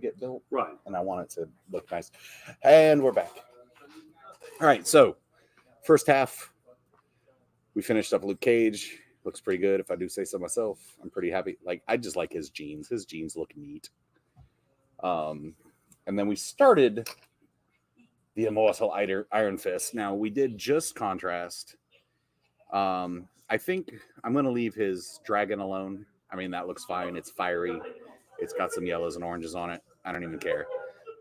get built. Right. And I want it to look nice. And we're back. All right, so first half, we finished up Luke Cage. Looks pretty good, if I do say so myself. I'm pretty happy. Like, I just like his jeans. His jeans look neat. And then we started the Immortal Iron Fist. Now, we did just contrast. I think I'm going to leave his dragon alone. I mean, that looks fine. It's fiery. It's got some yellows and oranges on it. I don't even care.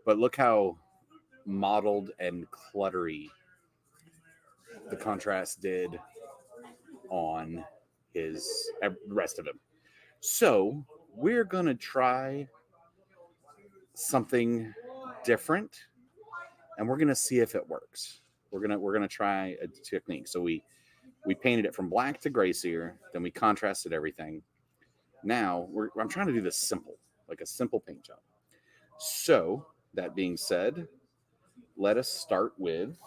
But look how mottled and cluttery the contrast did on his rest of him. So we're going to try something different, and we're going to see if it works. We're going to try a technique. So we painted it from black to gray sear, then we contrasted everything. Now I'm trying to do this simple, like a simple paint job. So that being said, let us start with,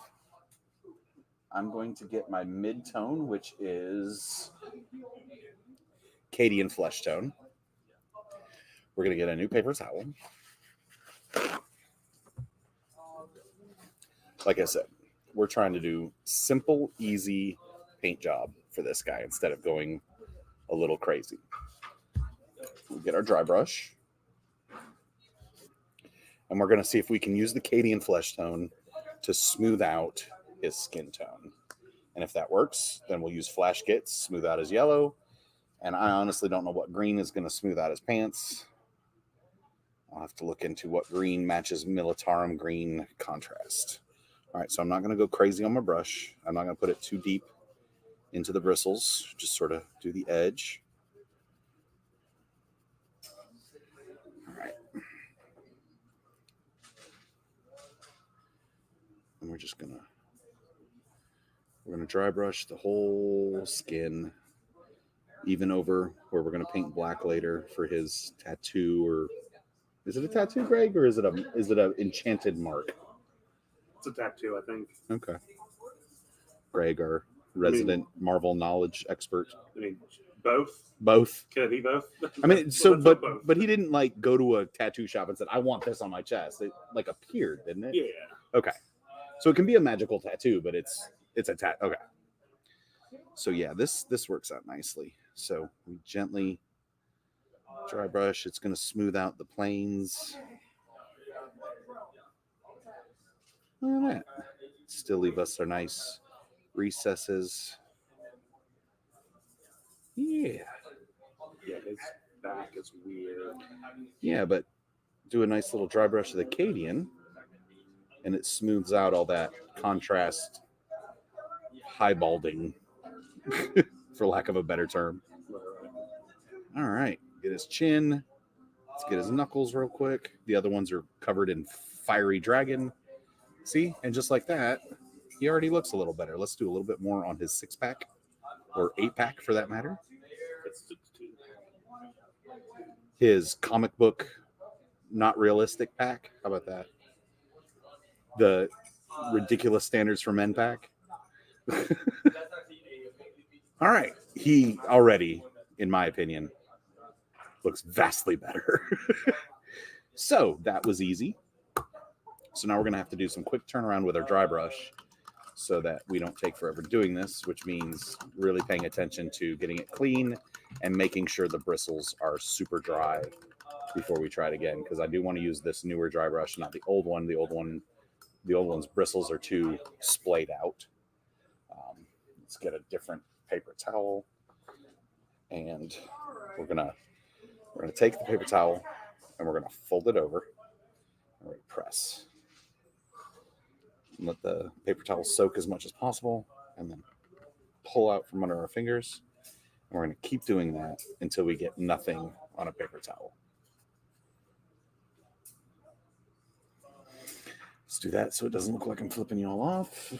I'm going to get my mid-tone, which is Cadian Flesh Tone. We're going to get a new paper towel. Like I said, we're trying to do simple, easy paint job for this guy instead of going a little crazy. We'll get our dry brush. And we're going to see if we can use the Cadian Flesh Tone to smooth out his skin tone. And if that works, then we'll use Flash Kits, smooth out his yellow. And I honestly don't know what green is going to smooth out his pants. I'll have to look into what green matches Militarum green contrast. All right, so I'm not going to go crazy on my brush. I'm not going to put it too deep into the bristles. Just sort of do the edge. All right. And we're going to dry brush the whole skin, even over where we're going to paint black later for his tattoo. Or is it a tattoo, Greg, or is it a enchanted mark? It's a tattoo, I think. Okay. Greg, our resident Marvel knowledge expert. I mean, both. Both. Can it be both? I mean, so but he didn't like go to a tattoo shop and said, "I want this on my chest." It like appeared, didn't it? Yeah. Okay. So it can be a magical tattoo, but it's a tattoo. Okay. So yeah, this works out nicely. So we gently dry brush. It's going to smooth out the planes. Look at that. Still leave us our nice recesses. Yeah. Yeah, his back is weird. Yeah, but do a nice little dry brush of the Cadian, and it smooths out all that contrast highbalding, for lack of a better term. All right, get his chin. Let's get his knuckles real quick. The other ones are covered in fiery dragon. See? And just like that, he already looks a little better. Let's do a little bit more on his 6-pack, or 8-pack for that matter. His comic book, not realistic pack. How about that? The ridiculous standards for men pack. All right. He already, in my opinion, looks vastly better. So that was easy. So now we're going to have to do some quick turnaround with our dry brush so that we don't take forever doing this, which means really paying attention to getting it clean and making sure the bristles are super dry before we try it again, because I do want to use this newer dry brush, not the old one. The old one's bristles are too splayed out. Let's get a different paper towel, and we're gonna take the paper towel and we're gonna fold it over and we're gonna press. Let the paper towel soak as much as possible, and then pull out from under our fingers. And we're going to keep doing that until we get nothing on a paper towel. Let's do that so it doesn't look like I'm flipping you all off.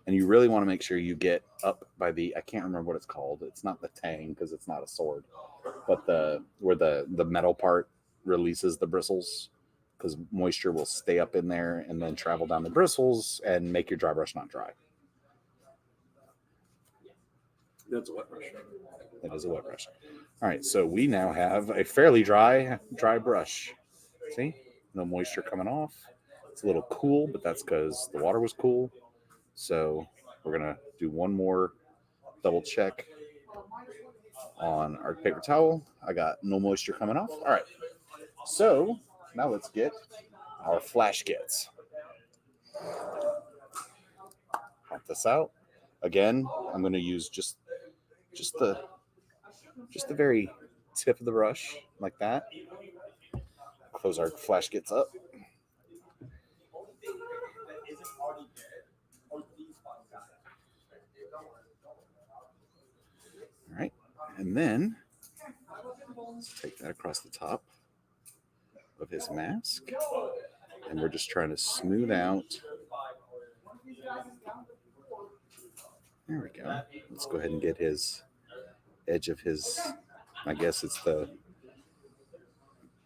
And you really want to make sure you get up by the, I can't remember what it's called. It's not the tang because it's not a sword, but where the metal part releases the bristles, because moisture will stay up in there and then travel down the bristles and make your dry brush not dry. That's a wet brush. It is a wet brush. All right, so we now have a fairly dry brush. See, no moisture coming off. It's a little cool, but that's because the water was cool. So we're gonna do one more double check on our paper towel. I got no moisture coming off. All right, so now let's get our flash kits. Pop this out. Again, I'm going to use just the very tip of the brush like that. Close our flash kits up. All right, and then let's take that across the top of his mask, and we're just trying to smooth out. There we go. Let's go ahead and get his edge of his, I guess it's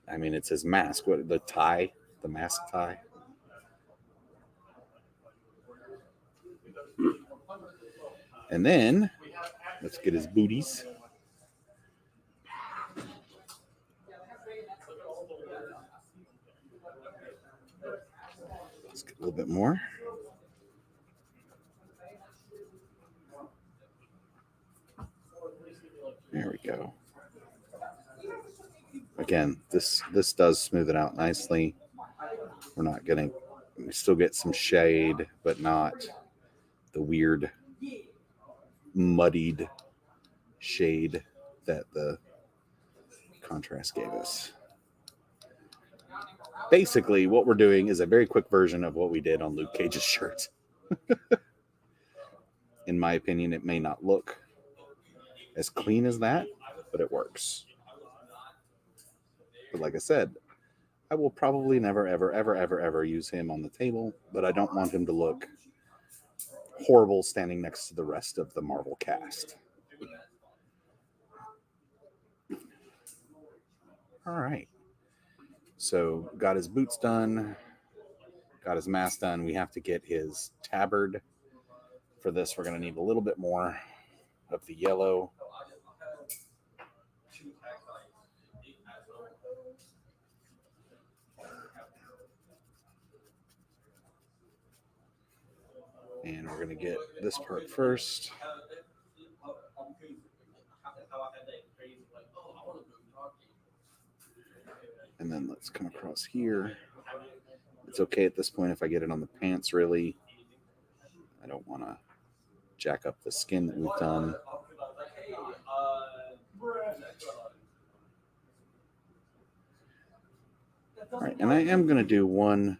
it's his mask. What, the tie, the mask tie. And then let's get his booties. Let's get a little bit more. There we go. Again, this does smooth it out nicely. We still get some shade, but not the weird muddied shade that the contrast gave us. Basically, what we're doing is a very quick version of what we did on Luke Cage's shirt. In my opinion, it may not look as clean as that, but it works. But like I said, I will probably never, ever, ever, ever, ever use him on the table, but I don't want him to look horrible standing next to the rest of the Marvel cast. All right. So got his boots done, got his mask done. We have to get his tabard. For this, we're going to need a little bit more of the yellow. And we're going to get this part first. And then let's come across here. It's okay at this point if I get it on the pants, really. I don't want to jack up the skin that we've done. All right, and I am going to do one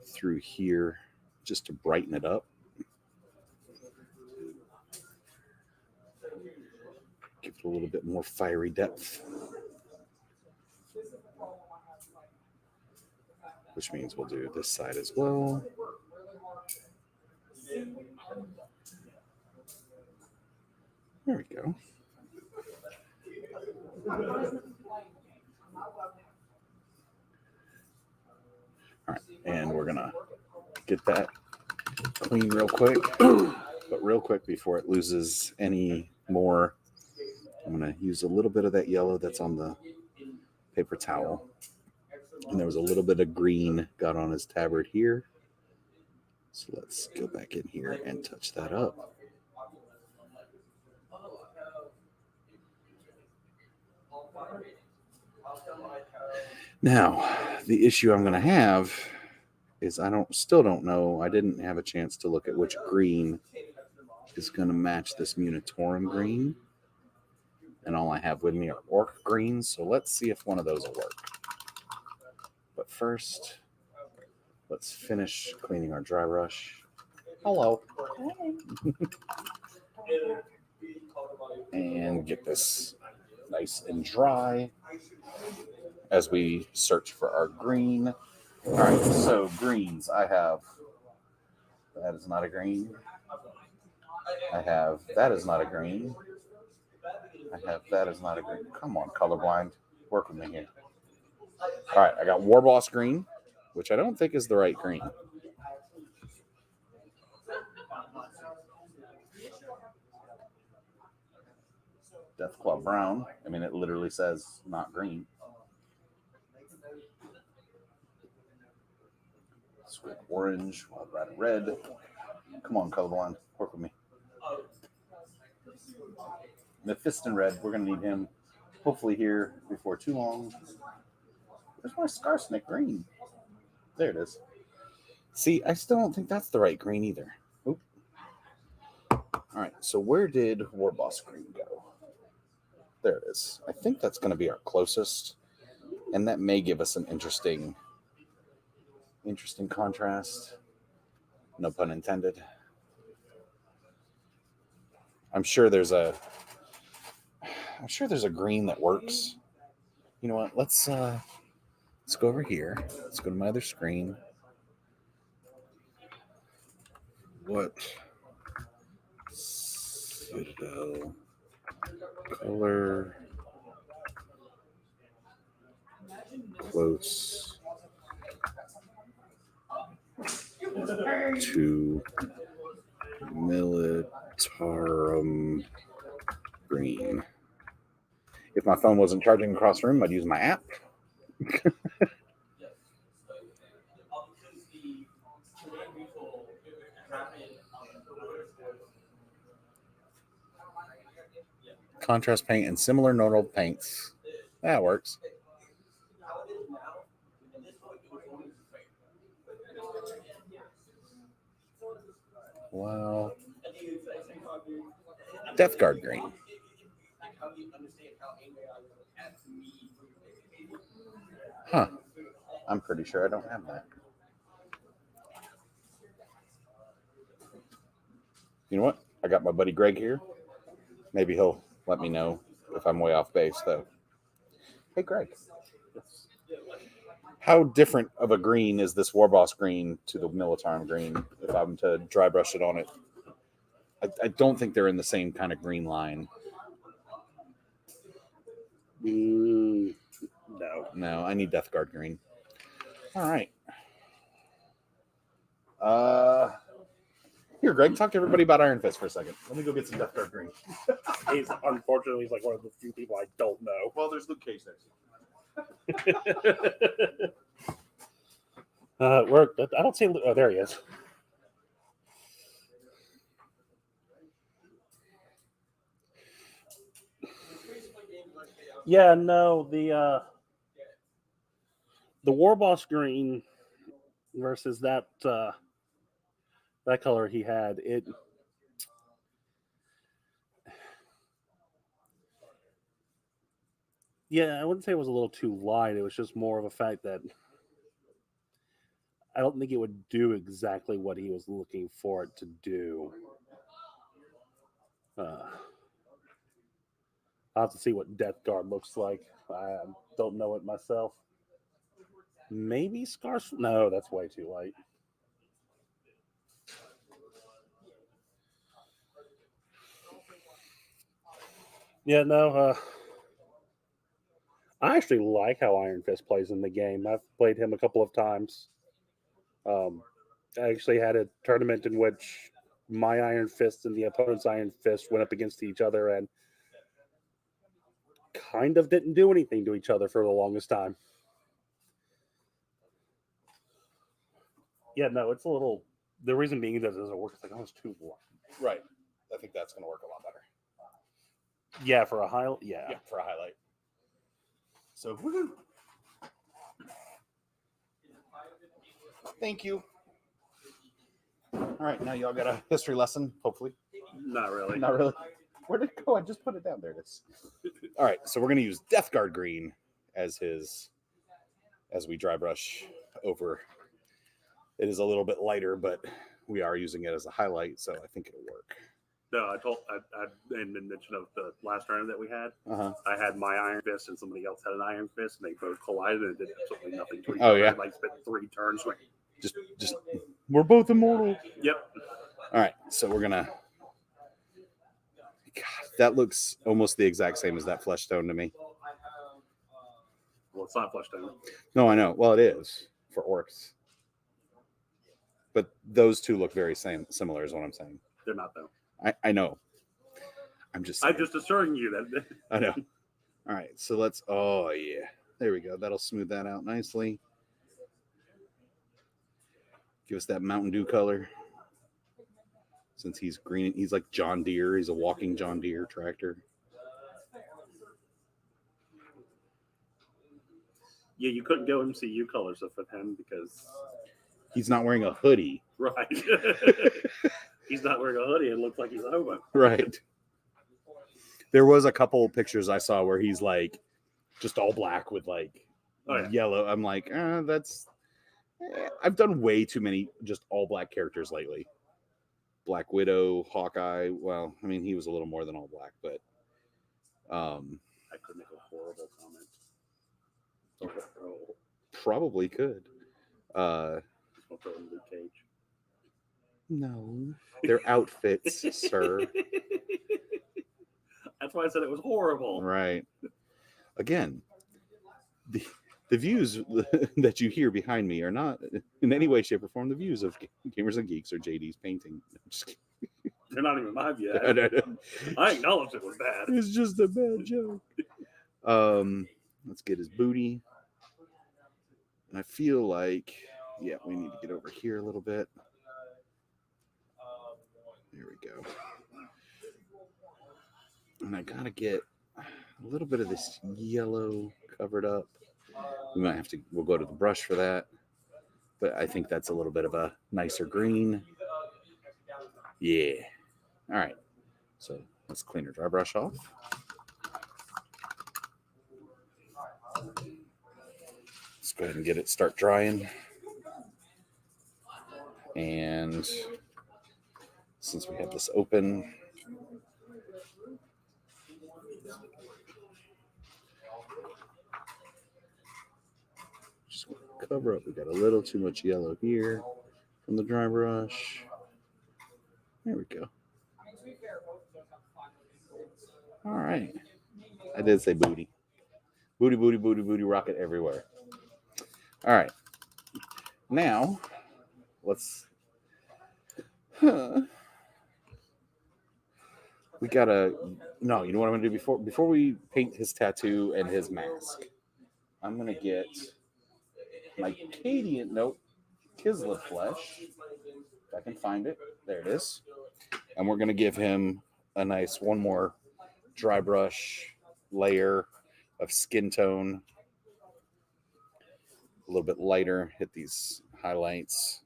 through here just to brighten it up. Give it a little bit more fiery depth. Which means we'll do this side as well. There we go. All right, and we're gonna get that clean real quick, but real quick before it loses any more, I'm gonna use a little bit of that yellow that's on the paper towel. And there was a little bit of green got on his tabard here. So let's go back in here and touch that up. Now, the issue I'm going to have is I still don't know. I didn't have a chance to look at which green is going to match this Munitorum green. And all I have with me are orc greens. So let's see if one of those will work. But first, let's finish cleaning our dry brush. Hello. And get this nice and dry as we search for our green. All right, so greens. I have, that is not a green. I have, that is not a green. I have, that is not a green. Come on, colorblind. Work with me here. All right, I got Warboss green, which I don't think is the right green. Deathclaw brown. I mean, it literally says not green. Squick orange, wild rat red. Come on, colorblind, work with me. Mephiston red. We're gonna need him hopefully here before too long. Where's my Scarsnake green? There it is. See, I still don't think that's the right green either. Oop. All right, so where did Warboss green go? There it is. I think that's going to be our closest, and that may give us an interesting contrast. No pun intended. I'm sure there's a green that works. You know what? Let's go over here. Let's go to my other screen. What Citadel color close to Militarum green? If my phone wasn't charging across the room, I'd use my app. Contrast paint and similar nodal paints. That works. Wow. Death Guard green. Huh. I'm pretty sure I don't have that. You know what? I got my buddy Greg here. Maybe he'll let me know if I'm way off base, though. Hey, Greg. How different of a green is this Warboss green to the Militarum green if I'm to dry brush it on it? I don't think they're in the same kind of green line. No, I need Death Guard green. All right. Here, Greg, talk to everybody about Iron Fist for a second. Let me go get some Death Guard green. He's unfortunately like one of the few people I don't know. Well, there's Luke Cage there. I don't see. Oh, there he is. Yeah, no, the Warboss green versus that color he had, it I wouldn't say it was a little too light. It was just more of a fact that I don't think it would do exactly what he was looking for it to do. I'll have to see what Death Guard looks like. I don't know it myself. Maybe Scars? No, that's way too light. Yeah, no. I actually like how Iron Fist plays in the game. I've played him a couple of times. I actually had a tournament in which my Iron Fist and the opponent's Iron Fist went up against each other and kind of didn't do anything to each other for the longest time. Yeah, no, it's a little. The reason being that it doesn't work. It's like, oh, it's too light. Right. I think that's going to work a lot better. Yeah, for a highlight. Yeah, for a highlight. So, woohoo! Thank you. All right, now y'all got a history lesson, hopefully. Not really. Not really. Where did it go? I just put it down. There it is. All right, so we're going to use Death Guard green as we dry brush over. It is a little bit lighter, but we are using it as a highlight, so I think it'll work. No, I made mention of the last tournament that we had. Uh-huh. I had my Iron Fist and somebody else had an Iron Fist, and they both collided and it did absolutely nothing to each other. Yeah. Like spent 3 turns. Just we're both immortal. Yep. All right, so we're gonna. God, that looks almost the exact same as that flesh stone to me. Well, it's not flesh tone. No, I know. Well, it is for orcs, but those two look very similar. Is what I'm saying. They're not though. I know. I'm just assuring you that. I know. All right, so let's. Oh yeah, there we go. That'll smooth that out nicely. Give us that Mountain Dew color. Since he's green, he's like John Deere. He's a walking John Deere tractor. Yeah, you couldn't go MCU colors with him because he's not wearing a hoodie. Right. He's not wearing a hoodie. It looks like he's a hobo. Right. There was a couple pictures I saw where he's like just all black with like yellow. I'm like, that's. I've done way too many just all black characters lately. Black Widow, Hawkeye. Well, I mean, he was a little more than all black, but I could make a horrible comment. Probably could. I'll throw in Luke Cage. No, they're outfits, sir. That's why I said it was horrible. Right. Again, the views that you hear behind me are not in any way, shape, or form the views of Gamers and Geeks or JD's painting. They're not even my view. I acknowledge it was bad. It's just a bad joke. Let's get his booty. And I feel like, yeah, we need to get over here a little bit. There we go. And I gotta get a little bit of this yellow covered up. We might have to, we'll go to the brush for that. But I think that's a little bit of a nicer green. Yeah. All right. So let's clean our dry brush off. Let's go ahead and get it, start drying. And since we have this open, just cover up. We got a little too much yellow here from the dry brush. There we go. All right. I did say booty. Booty, booty, booty, booty, rocket everywhere. All right. Now, let's... We gotta... No, you know what I'm going to do before we paint his tattoo and his mask? I'm going to get my Cadian... Nope. Kislev flesh. If I can find it. There it is. And we're going to give him a nice one more dry brush layer of skin tone. A little bit lighter. Hit these highlights.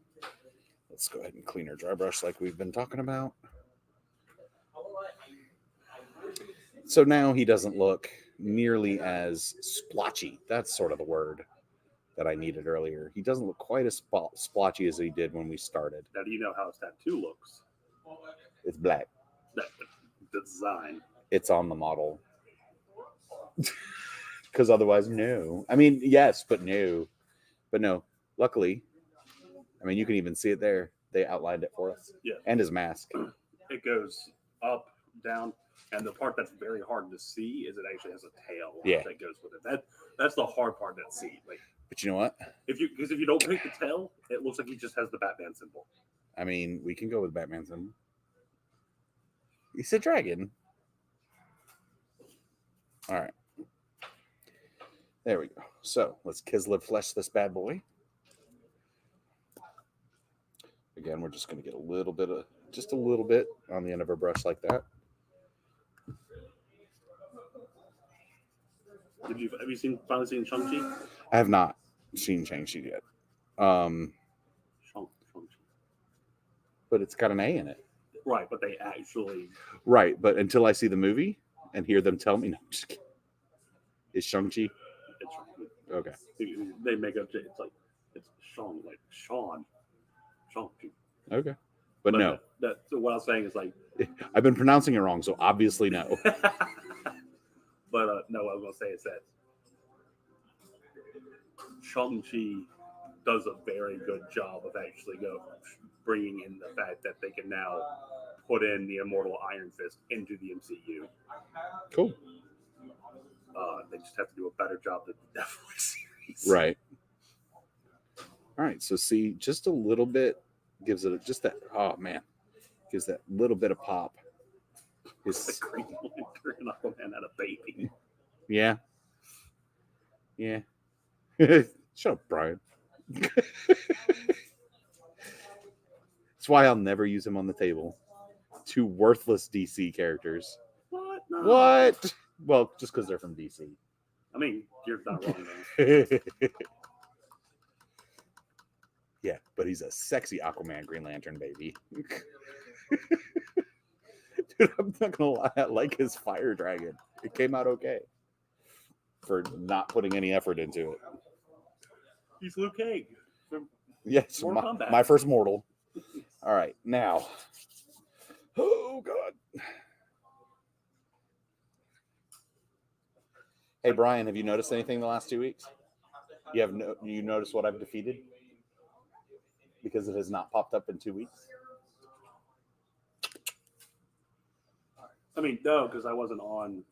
Let's go ahead and clean our dry brush like we've been talking about. So now he doesn't look nearly as splotchy. That's sort of the word that I needed earlier. He doesn't look quite as splotchy as he did when we started. Now, do you know how his tattoo looks? It's black. The design. It's on the model. Because otherwise, no. I mean, yes, but no. But no. Luckily, I mean, you can even see it there. They outlined it for us. Yeah. And his mask. It goes up, down, and the part that's very hard to see is it actually has a tail that goes with it. That's the hard part to see. Like, but you know what? Because if you don't paint the tail, it looks like he just has the Batman symbol. I mean, we can go with Batman symbol. He's a dragon. All right. There we go. So let's Kislev flesh this bad boy. Again, we're just going to get just a little bit on the end of our brush like that. Have you finally seen Shang-Chi? I have not seen Shang-Chi yet. Shang-Chi. But it's got an A in it. Right, but they actually... Right, but until I see the movie and hear them tell me, no, I'm just kidding. Is Shang-Chi? Okay. They make up, it's like, it's Sean, like Sean. Shang-Chi. Okay. But no. So what I was saying is like... I've been pronouncing it wrong, so obviously no. But no, what I was going to say is that Shang-Chi does a very good job of actually bringing in the fact that they can now put in the immortal Iron Fist into the MCU. Cool. They just have to do a better job than the Netflix series. Right. All right. So see, just a little bit gives it just that. Oh man, gives that little bit of pop. The His, Green Lantern Aquaman had a baby. yeah. Yeah. Shut up, Brian. That's why I'll never use him on the table. Two worthless DC characters. What? No. What? Well, just because they're from DC. I mean, you're not wrong there. Yeah, but he's a sexy Aquaman Green Lantern, baby. Dude, I'm not gonna lie, I like his fire dragon. It came out okay for not putting any effort into it. He's Luke Cage. Yes, Mortal Kombat. my first mortal. All right, now. Oh God. Hey Brian, have you noticed anything the last 2 weeks? You noticed what I've defeated? Because it has not popped up in 2 weeks. I mean, no, because I wasn't on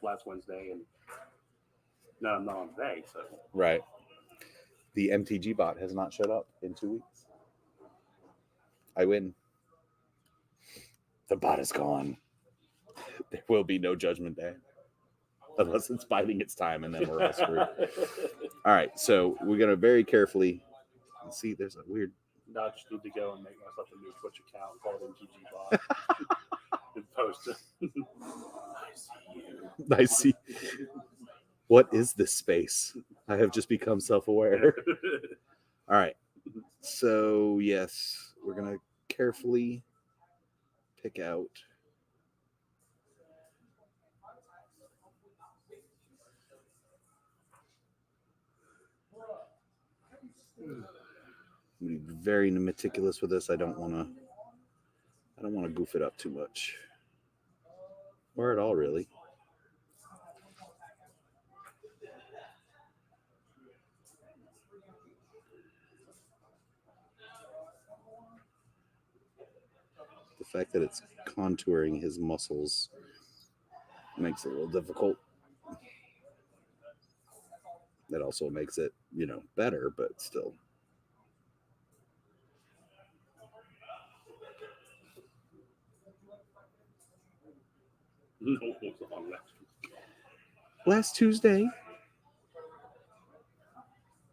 last Wednesday, and no, I'm not on today. So Right. The MTG bot has not showed up in 2 weeks. I win. The bot is gone. There will be no Judgment Day. Unless it's biding its time, and then we're all screwed. All right, so we're going to very carefully see. There's a weird. No, I just need to go and make myself a new Twitch account called MTG Bot and post it. I see you. I see. What is this space? I have just become self-aware. All right. So, yes, we're going to carefully pick out. I'm going to be very meticulous with this. I don't want to goof it up too much. Or at all, really. The fact that it's contouring his muscles makes it a little difficult. That also makes it, better, but still. Last Tuesday,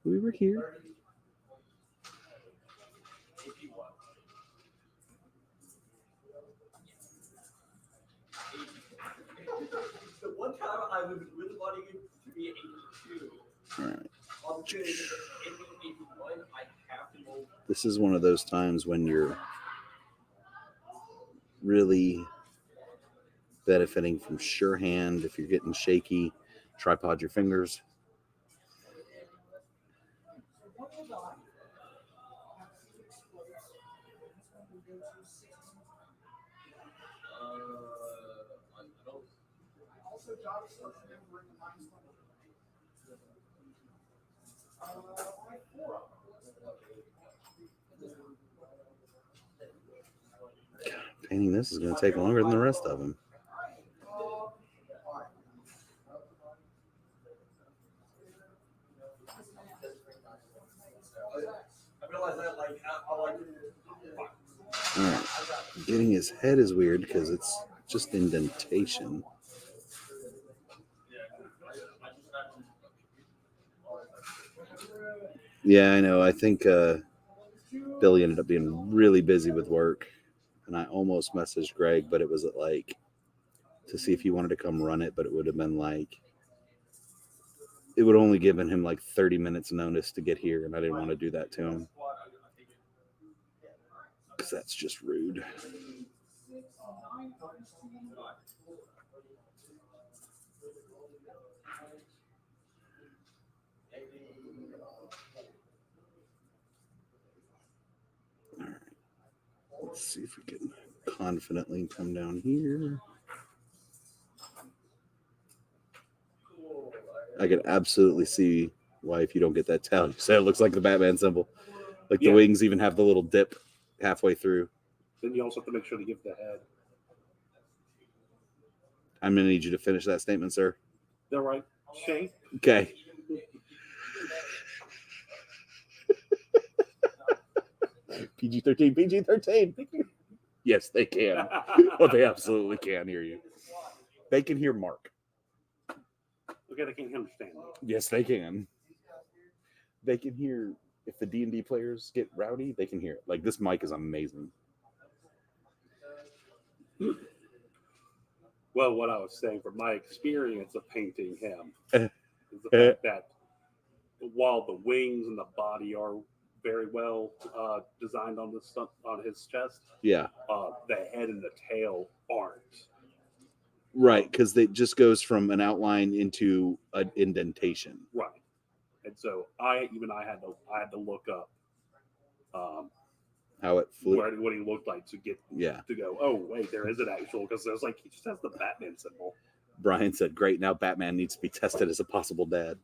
we were here. The one time I was really wanting it to be 82. All right. Opportunity to 81, I have to move. This is one of those times when you're really benefiting from sure hand. If you're getting shaky, tripod your fingers. Painting this is going to take longer than the rest of them. All right. Getting his head is weird because it's just indentation. Yeah, I know. I think Billy ended up being really busy with work, and I almost messaged Greg, but it was to see if he wanted to come run it, but it would have been it would only given him 30 minutes notice to get here, and I didn't want to do that to him because that's just rude. All right, let's see if we can confidently come down here. I can absolutely see why, if you don't get that towel, you say it looks like the Batman symbol. The wings even have the little dip halfway through. Then you also have to make sure to give the head. I'm going to need you to finish that statement, sir. The right shape. Okay. PG-13, PG-13. Yes, they can. Well, they absolutely can hear you. They can hear Mark. Okay, they can't understand me. Yes, they can. They can hear if the D&D players get rowdy. They can hear it. Like this mic is amazing. Well, what I was saying from my experience of painting him Eh. is the fact that while the wings and the body are very well designed on his chest, Yeah, the head and the tail aren't. right. Because it just goes from an outline into an indentation. Right. And so I had to look up How it flew. what he looked like to get Yeah. to go, oh wait, there is an actual, because I was like, he just has the Batman symbol. Brian said, "Great. Now Batman needs to be tested as a possible dad."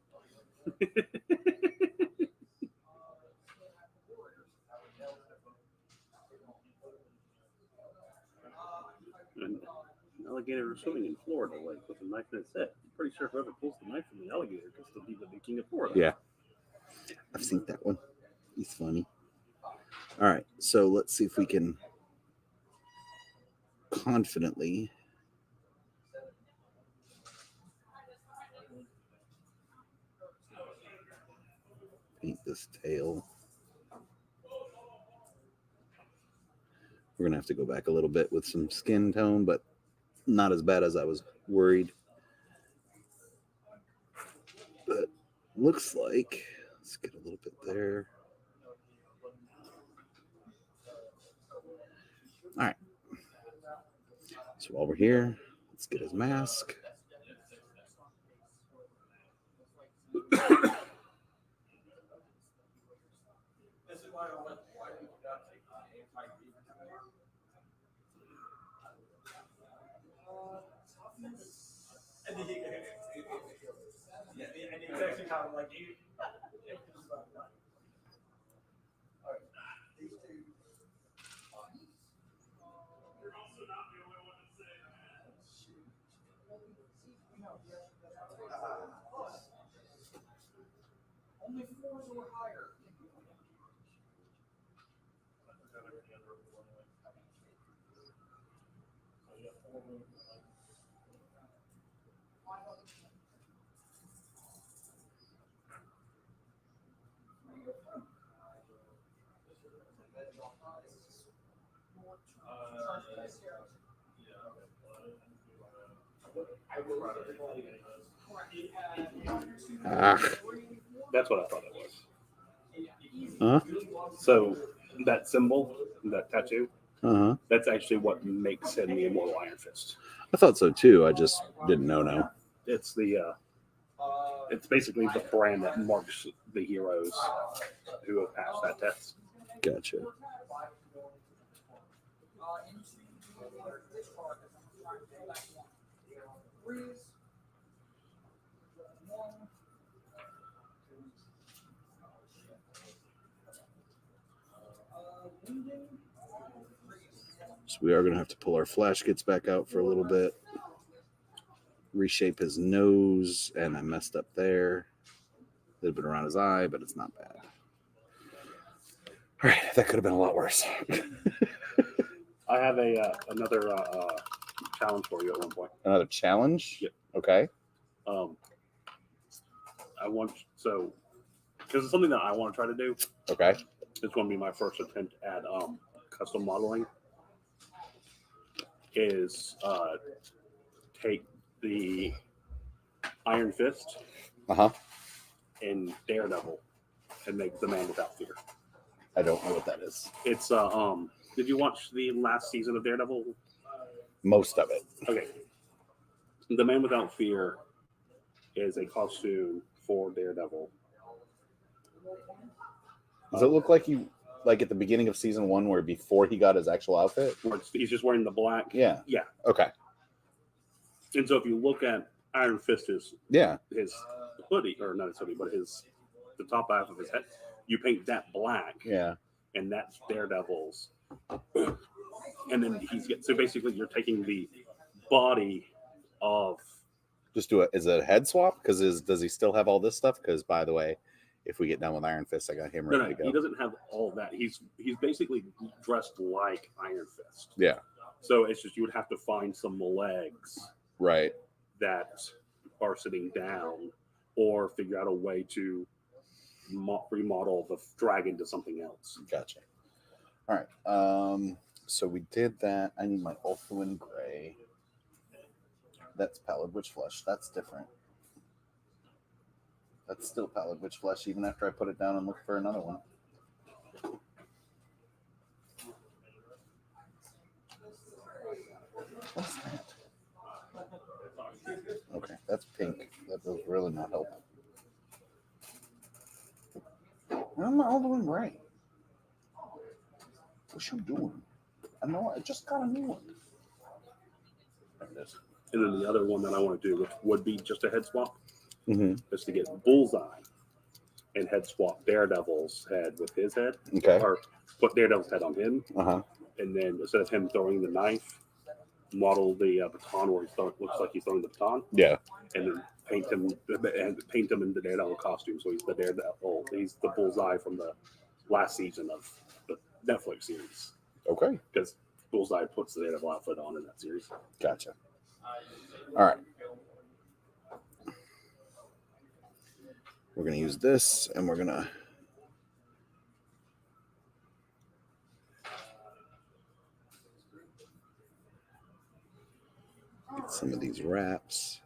And an alligator is swimming in Florida Lake with a knife in its head. I'm pretty sure whoever pulls the knife from the alligator can still be the new king of Florida. Yeah. I've seen that one. He's funny. All right. So let's see if we can confidently paint this tail. We're going to have to go back a little bit with some skin tone, but not as bad as I was worried. But looks like, let's get a little bit there. All right. So while we're here, let's get his mask. And it's actually kind of like you. Only 4s or higher. Ah. That's what I thought it was. Huh? So that symbol, that tattoo, Uh-huh. that's actually what makes him the Immortal Iron Fist. I thought so too. I just didn't know now. It's the it's basically the brand that marks the heroes who have passed that test. Gotcha. So we are going to have to pull our flash kits back out for a little bit. Reshape his nose, and I messed up there. A little bit around his eye, but it's not bad. All right, that could have been a lot worse. I have another challenge for you at one point. Another challenge? Yep. Okay. I want because it's something that I want to try to do. Okay. It's going to be my first attempt at custom modeling. Is take the Iron Fist Uh-huh. and Daredevil and make the Man Without Fear. I don't know what that is. It's did you watch the last season of Daredevil? Most of it. Okay. The Man Without Fear is a costume for Daredevil. Does it look like he, like at the beginning of season 1 where before he got his actual outfit? Where he's just wearing the black. Yeah. Yeah. Okay. And so if you look at Iron Fist, Yeah. his hoodie, or not his hoodie, but the top half of his head, you paint that black, Yeah. and that's Daredevil's. And then so basically you're taking the body of Just do it. Is it a head swap? Because does he still have all this stuff? Because by the way, If we get done with Iron Fist, I got him No, ready no, to he go. doesn't have all of that. He's basically dressed like Iron Fist. Yeah, So it's just you would have to find some legs right. that are sitting down, or figure out a way to remodel the dragon to something else. Gotcha. All right. So we did that. I need my Ulthuan Gray. That's Pallid Witch Flesh. That's different. That's still Pallid Witch Flesh, even after I put it down and look for another one. What's that? Okay, that's pink. That does really not help. Where's my Ulthuan Gray? What's you doing? I know I just got a new one. There it is. And then the other one that I want to do, which would be just a head swap, Mm-hmm. is to get Bullseye and head swap Daredevil's head with his head, Okay. or put Daredevil's head on him, Uh-huh. and then instead of him throwing the knife, model the baton where looks like he's throwing the baton, Yeah. and then paint him in the Daredevil costume. So he's the Daredevil. He's the Bullseye from the last season of the Netflix series, Okay. because Bullseye puts the Daredevil outfit on in that series. Gotcha. All right. We're going to use this, and we're going to get some of these wraps.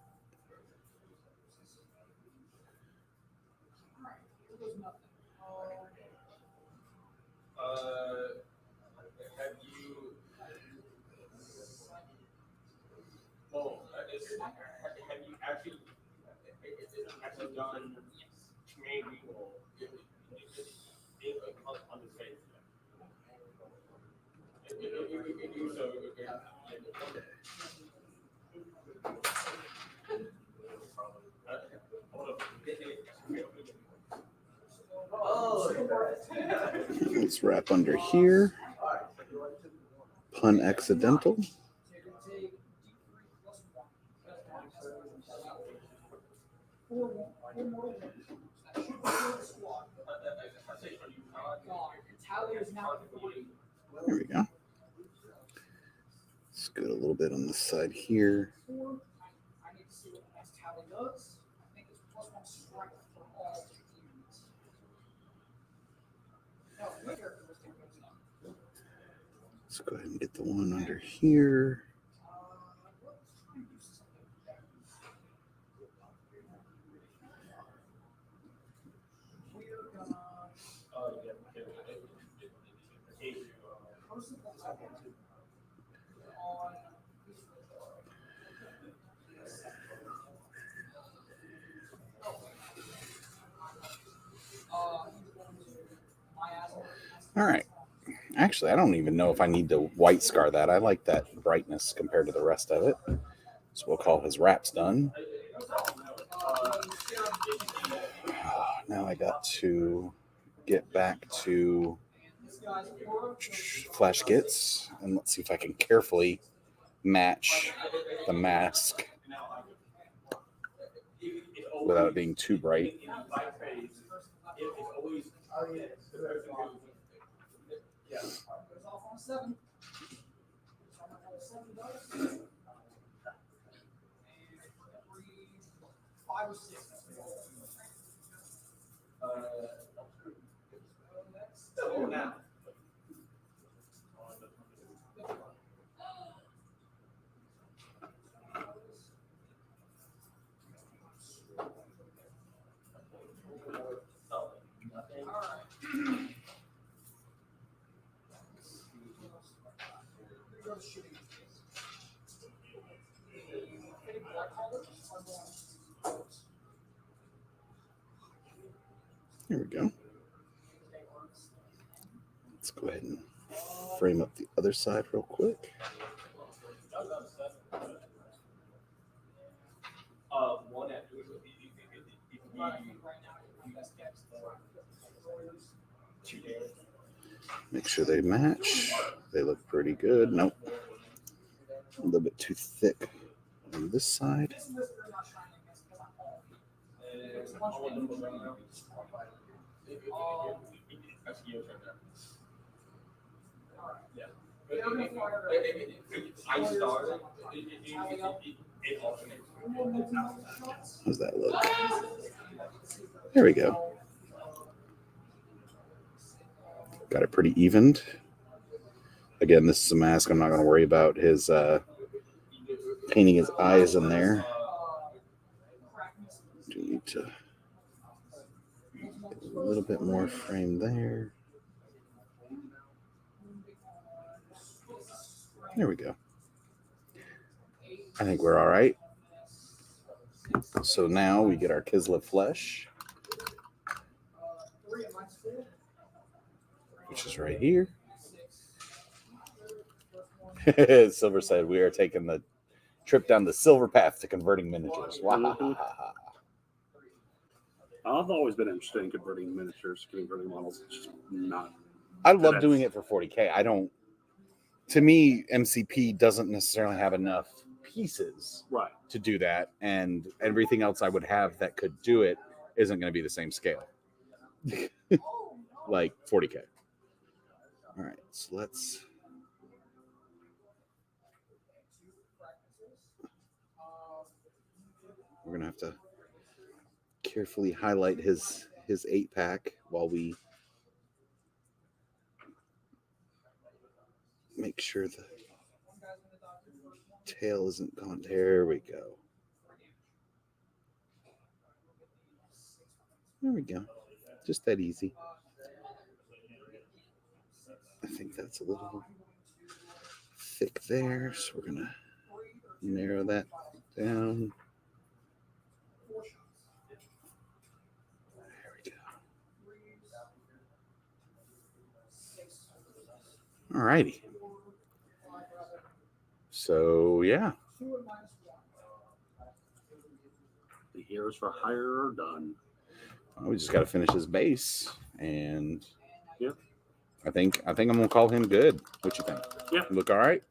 Have you? Well, have you actually done community or on the face? Let's wrap under here. Pun accidental. There we go. Scoot a little bit on this side here. Let's go ahead and get the one under here. All right. Actually, I don't even know if I need to white scar that. I like that brightness compared to the rest of it. So we'll call his wraps done. Now I got to get back to Flash Gets, and let's see if I can carefully match the mask without it being too bright. Here we go. Let's go ahead and frame up the other side real quick. Make sure they match. They look pretty good. Nope. A little bit too thick on this side. I started. How's that look? There we go. Got it pretty evened. Again, this is a mask. I'm not going to worry about his painting his eyes in there. Do need to get a little bit more frame there. There we go. I think we're all right. So now we get our Kislev flesh, which is right here. Silver said we are taking the trip down the silver path to converting miniatures. Wow. I've always been interested in converting miniatures, converting models. It's just not. I love doing it for 40K. I don't. To me, MCP doesn't necessarily have enough pieces Right. to do that, and everything else I would have that could do it isn't going to be the same scale. Like 40K. All right, so let's. We're gonna have to carefully highlight his 8-pack while we make sure the tail isn't gone. There we go. There we go. Just that easy. I think that's a little thick there, so we're gonna narrow that down. There we go. All righty. So yeah. The heroes for hire are done. We just got to finish his base, and Yep. I think I'm gonna call him good. What you think? Yeah. Look all right.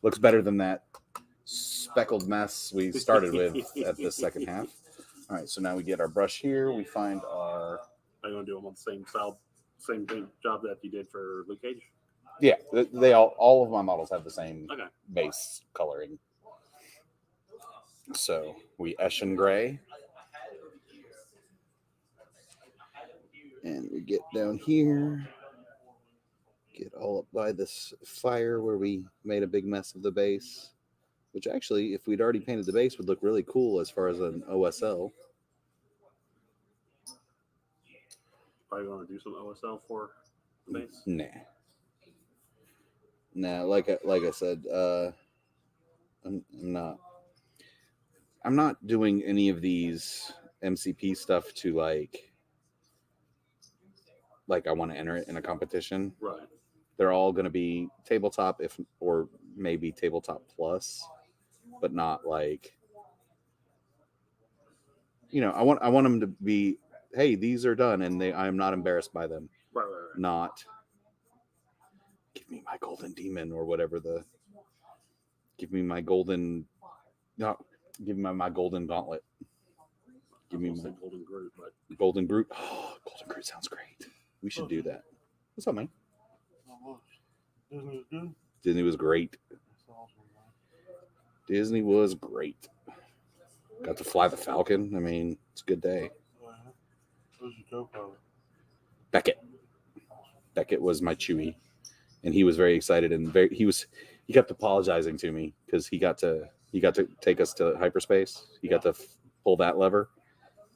Looks better than that speckled mess we started with at the second half. All right, so now we get our brush here. We find our. Are you gonna do them on the same style, same thing job that you did for Luke Cage? Yeah, they all of my models have the same Okay. base coloring. So we Eshin gray. And we get down here, get all up by this fire where we made a big mess of the base, which actually, if we'd already painted the base, would look really cool as far as an OSL. Probably want to do some OSL for the base. Nah, like I said, I'm not doing any of these MCP stuff to like I want to enter it in a competition. Right. They're all going to be tabletop, or maybe tabletop plus, but not like, I want them to be, hey, these are done, and I'm not embarrassed by them. Right. Not give me my golden demon or whatever give me my golden gauntlet. Give me my Golden Groot, but Golden Groot. Oh, Golden Groot sounds great. We should do that. What's up, man? Disney was good. Disney was great. That's awesome, man. Disney was great. Got to fly the Falcon. I mean, it's a good day. Who's your co-pilot? Beckett. Beckett was my Chewie, and he was very excited and he kept apologizing to me because he got to take us to hyperspace. He got to pull that lever.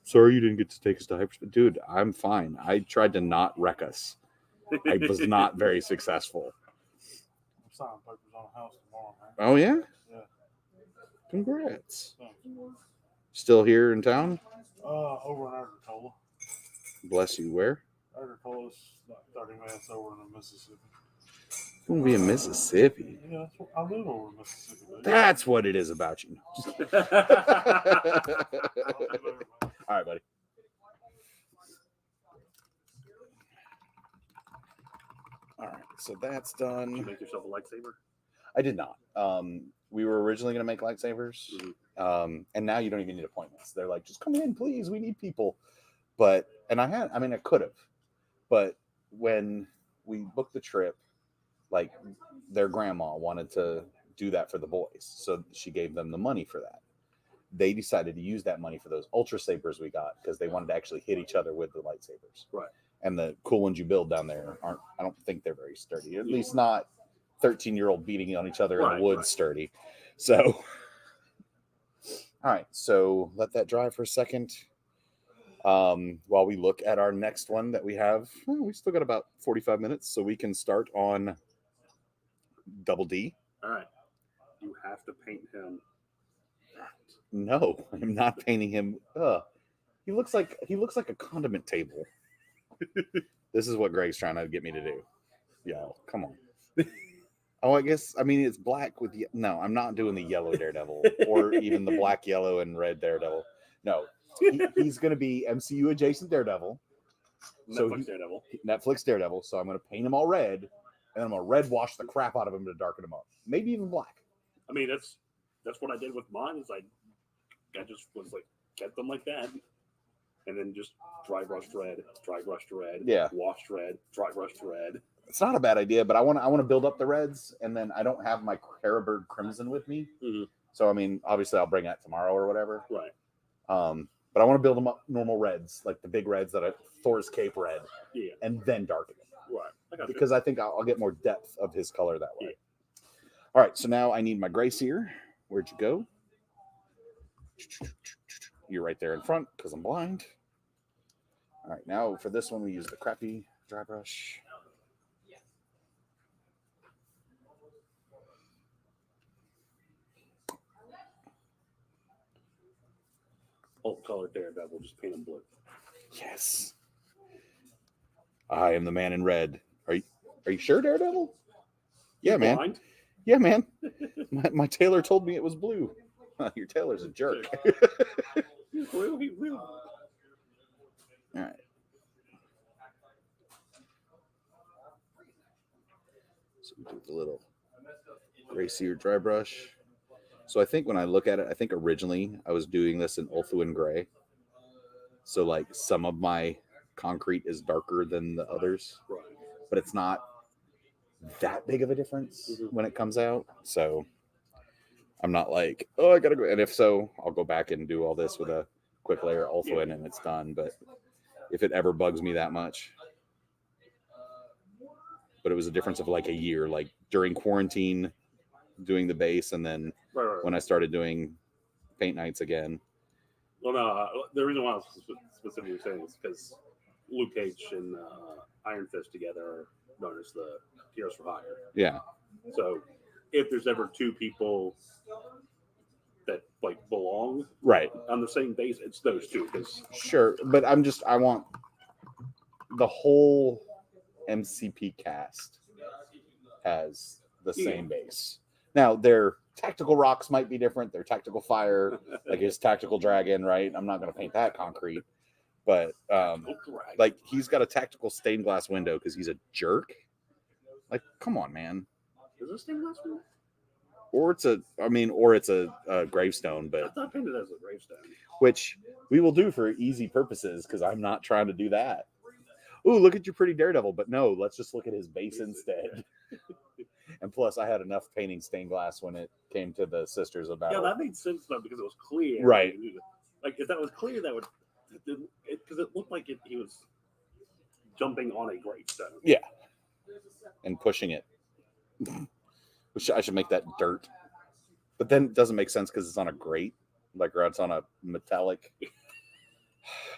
Sorry, you didn't get to take us to hyperspace. Dude, I'm fine. I tried to not wreck us. I was not very successful. I'm signing papers on a house tomorrow, man. Oh, yeah? Yeah. Congrats. Thanks. Still here in town? Over in Agricola. Bless you. Where? Agricola's like 30 minutes over in Mississippi. You want to be in Mississippi? Yeah, I live over in Mississippi. Dude. That's what it is about you. I live over, man. All right, buddy. All right, so that's did you done. make yourself a lightsaber? I did not. We were originally going to make lightsabers, and now you don't even need appointments. They're like, just come in, please. We need people. But I could have, but when we booked the trip, like their grandma wanted to do that for the boys, so she gave them the money for that. They decided to use that money for those ultra sabers we got because they wanted to actually hit each other with the lightsabers. Right. And the cool ones you build down there aren't. I don't think they're very sturdy. At least not 13-year-old beating on each other in Right, the woods right. sturdy. So, all right. So let that dry for a second. While we look at our next one that we have, we still got about 45 minutes, so we can start on Double D. All right. You have to paint him. No, I'm not painting him. He looks like a condiment table. This is what Greg's trying to get me to do. Yo, come on. Oh, I mean it's black with no. I'm not doing the yellow Daredevil or even the black, yellow, and red Daredevil. No, he's going to be MCU adjacent Daredevil. Netflix Daredevil. So I'm going to paint him all red, and I'm going to red wash the crap out of him to darken him up. Maybe even black. I mean, that's what I did with mine. Is I just was like kept them like that, and then just dry brushed red, Yeah. washed red, dry brushed red. It's not a bad idea, but I want to build up the reds, and then I don't have my Carabird Crimson with me. Mm-hmm. So I mean, obviously I'll bring that tomorrow or whatever. Right. But I want to build them up normal reds, like the big reds that are Thor's Cape red, Yeah. and then darken them. Right. I got Because I think I'll get more depth of his color that way. Yeah. All right, so now I need my Gray Seer. Where'd you go? You're right there in front because I'm blind. All right, now for this one, we use the crappy dry brush. alt color Daredevil. Just paint him blue. Yes. I am the man in red. Are you sure, Daredevil? Yeah, You man. blind? Yeah, man. My tailor told me it was blue. Your tailor's a jerk. He's blue. He's blue. All right. So we do the little Gray Seer dry brush. So I think when I look at it, I think originally I was doing this in Ulthuan Gray. So like some of my concrete is darker than the others, Right. but it's not that big of a difference when it comes out. So I'm not like, oh, I gotta go. And if so, I'll go back and do all this with a quick layer of Ulthuan and it's done. But if it ever bugs me that much, but it was a difference of like a year, like during quarantine, doing the base, and then Right. when I started doing paint nights again. Well, no, the reason why I was specifically saying is because Luke Cage and Iron Fist together are known as the Heroes for Hire. Yeah. So if there's ever two people that like belong Right. on the same base, it's those two. Because Sure. But I want the whole MCP cast has the same base. Now, their tactical rocks might be different. Their tactical fire, like his tactical dragon, right? I'm not going to paint that concrete. But like he's got a tactical stained glass window because he's a jerk. Like, come on, man. Is this stained glass window? Or it's a gravestone, I but thought painted as a gravestone. which we will do for easy purposes because I'm not trying to do that. Ooh, look at your pretty Daredevil, but no, let's just look at his base instead. And plus, I had enough painting stained glass when it came to the Sisters of Battle. Yeah, that made sense though because it was clear. Right. Like if that was clear, that would because it looked like he was jumping on a gravestone. Yeah. And pushing it. Which I should make that dirt. But then it doesn't make sense because it's on a grate, like, or it's on a metallic.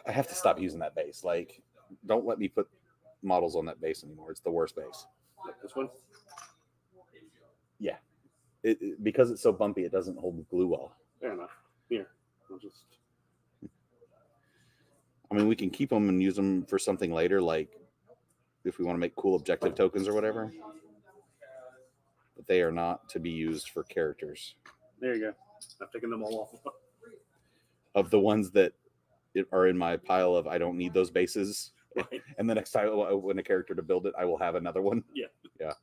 I have to stop using that base. Like, don't let me put models on that base anymore. It's the worst base. Like this one. Yeah. Because it's so bumpy, it doesn't hold the glue well. Fair enough. Here, I'll just. I mean, we can keep them and use them for something later, like if we want to make cool objective tokens or whatever. But they are not to be used for characters. There you go. I've taken them all off. Of the ones that are in my pile of I don't need those bases. Right. And the next time I win a character to build it, I will have another one. Yeah. Yeah.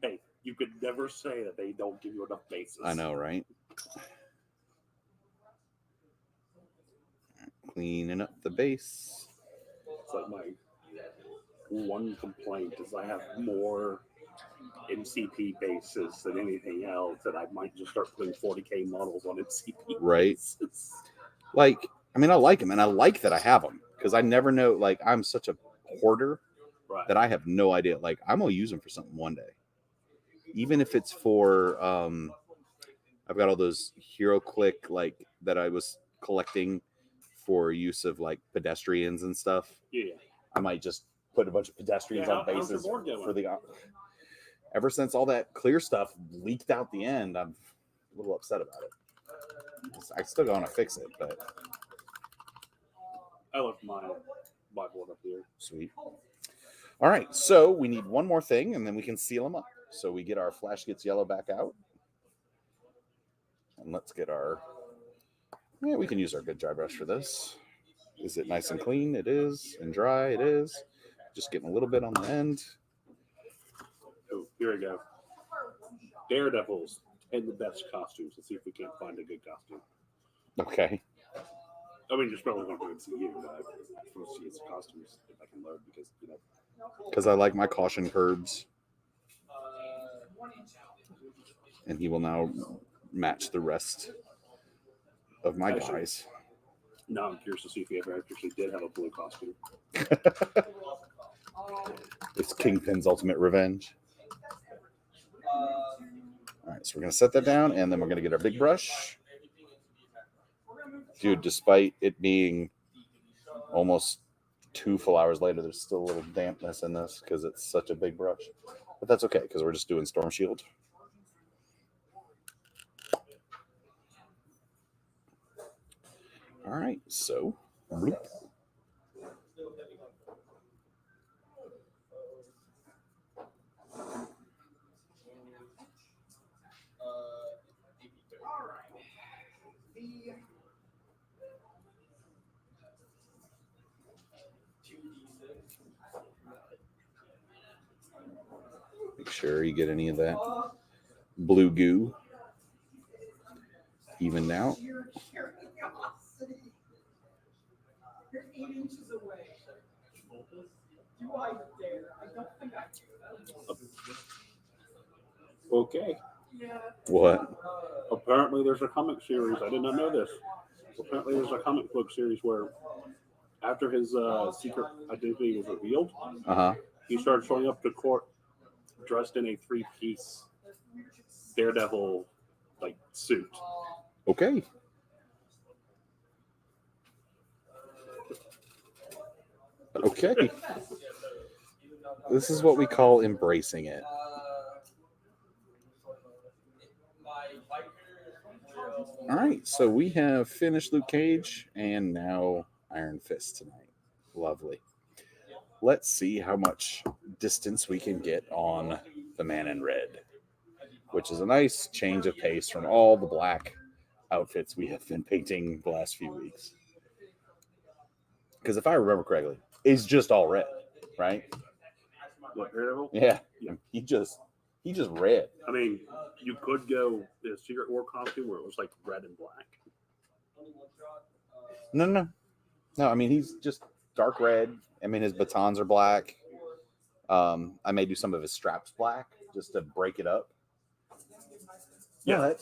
Hey, you could never say that they don't give you enough bases. I know, right? cleaning up the base. It's like my one complaint is I have more MCP bases than anything else, and I might just start putting 40K models on MCP Right. bases. Like, I mean, I like them, and I like that I have them because I never know. Like, I'm such a hoarder Right. that I have no idea. Like, I'm gonna use them for something one day, even if it's for. I've got all those Hero Click like that I was collecting for use of like pedestrians and stuff. Yeah. I might just put a bunch of pedestrians Yeah, on how's your bases board going? for the. Ever since all that clear stuff leaked out the end, I'm a little upset about it. I still want to fix it, but I left my board up here. sweet. All right, so we need one more thing, and then we can seal them up. So we get our Flash Gets Yellow back out, and let's get our. Yeah, we can use our good dry brush for this. Is it nice and clean? It is, and dry. It is. Just getting a little bit on the end. Oh, here we go. Daredevils and the best costumes. Let's see if we can't find a good costume. Okay. I mean, just probably not going to see you, but I want to see his costumes if I can load because, you know. Because I like my caution curbs. And he will now match the rest of my Actually, guys. Now I'm curious to see if he ever actually did have a blue costume. It's Kingpin's Ultimate Revenge. All right, so we're going to set that down, and then we're going to get our big brush. Dude, despite it being almost 2 full hours later, there's still a little dampness in this because it's such a big brush. But that's okay because we're just doing Storm Shield. All right, so bloop. Make sure you get any of that blue goo evened out. You're You're 8 inches away. Do I dare? I don't think I do. Okay. Yeah. What? Apparently, there's a comic series. I did not know this. Apparently, there's a comic book series where after his secret identity was revealed, he started showing up to court dressed in a 3-piece Daredevil like suit. Okay. Okay. This is what we call embracing it. All right, so we have finished Luke Cage and now Iron Fist tonight. Lovely. Let's see how much distance we can get on the Man in Red, which is a nice change of pace from all the black outfits we have been painting the last few weeks. Because if I remember correctly, it's just all red, right? What, Daredevil? Yeah. Yeah. He just red. I mean, you could go the Secret War costume where it was like red and black. No. I mean, he's just dark red. I mean, his batons are black. I may do some of his straps black just to break it up. Yeah.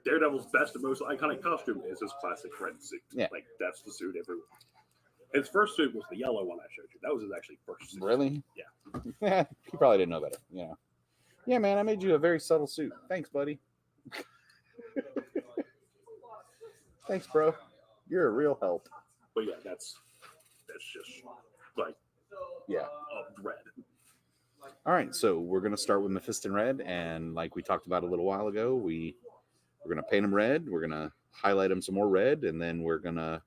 Daredevil's best and most iconic costume is his classic red suit. Yeah. Like, that's the suit everyone. His first suit was the yellow one I showed you. That was his actually first suit. Really? Yeah. He probably didn't know better. Yeah. Yeah, man, I made you a very subtle suit. Thanks, buddy. Thanks, bro. You're a real help. But yeah, that's just like Yeah. red. All right, so we're going to start with Mephiston Red, and like we talked about a little while ago, we're going to paint them red. We're going to highlight them some more red, and then we're going to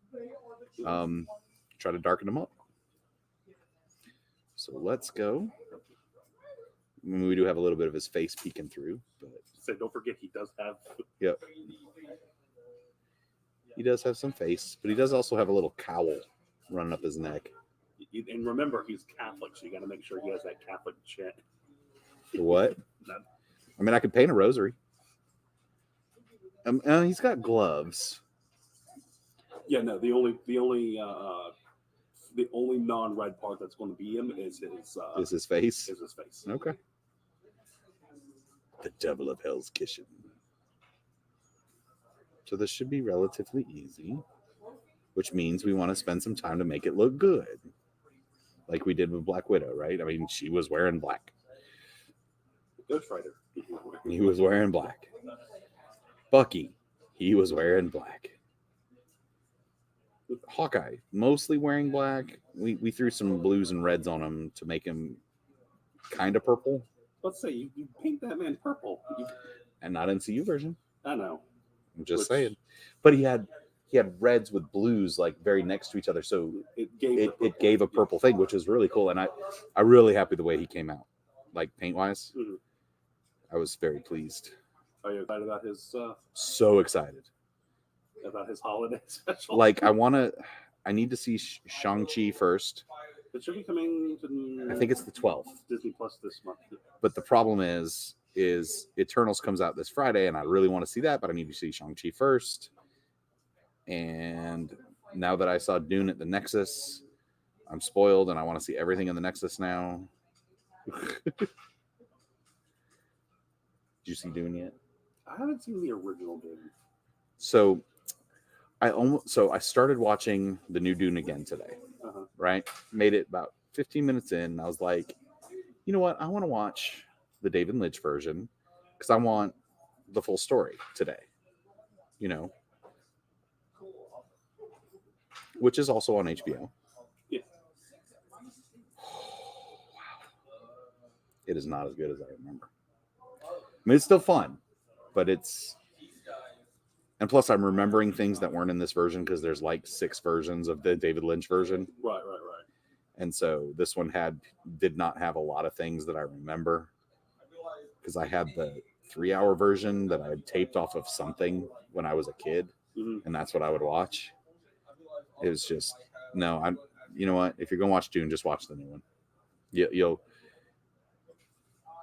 try to darken them up. So let's go. I mean, we do have a little bit of his face peeking through, but So don't forget he does have. yep, he does have some face, but he does also have a little cowl running up his neck. And remember, he's Catholic, so you got to make sure he has that Catholic chin. What? None. I mean, I could paint a rosary. He's got gloves. Yeah, no. The only non-red part that's going to be him is Is his face? his face. Okay. The Devil of Hell's Kitchen. So this should be relatively easy, which means we want to spend some time to make it look good. Like we did with Black Widow, right? I mean, she was wearing black. Ghost Rider. He was wearing black. Bucky, he was wearing black. Hawkeye, mostly wearing black. We threw some blues and reds on him to make him kind of purple, Let's say you paint that man purple. and not MCU version. I know. I'm just Which- saying. But he had reds with blues like very next to each other, so It gave it gave a purple thing, which was really cool. And I really happy the way he came out, like paint wise. Mhm. I was very pleased. Are you excited about So excited. his holiday special? Like I need to see Shang-Chi first. It should be coming to I think it's the 12th. Disney Plus this month. But the problem is Eternals comes out this Friday, and I really want to see that, but I need to see Shang-Chi first. And now that I saw Dune at the Nexus, I'm spoiled, and I want to see everything in the Nexus now. Did you see Dune yet? I haven't seen the original Dune. So I started watching the new Dune again today. Uh-huh. Right? Made it about 15 minutes in. And I was like, you know what? I want to watch the David Lynch version because I want the full story today. You know, which is also on HBO. Yeah. Wow. It is not as good as I remember. I mean, it's still fun, but it's. And plus, I'm remembering things that weren't in this version because there's like 6 versions of the David Lynch version. Right. And so this one did not have a lot of things that I remember because I had the 3-hour version that I had taped off of something when I was a kid, Mhm. and that's what I would watch. It was just no. You know what? If you're gonna watch Dune, just watch the new one. You'll.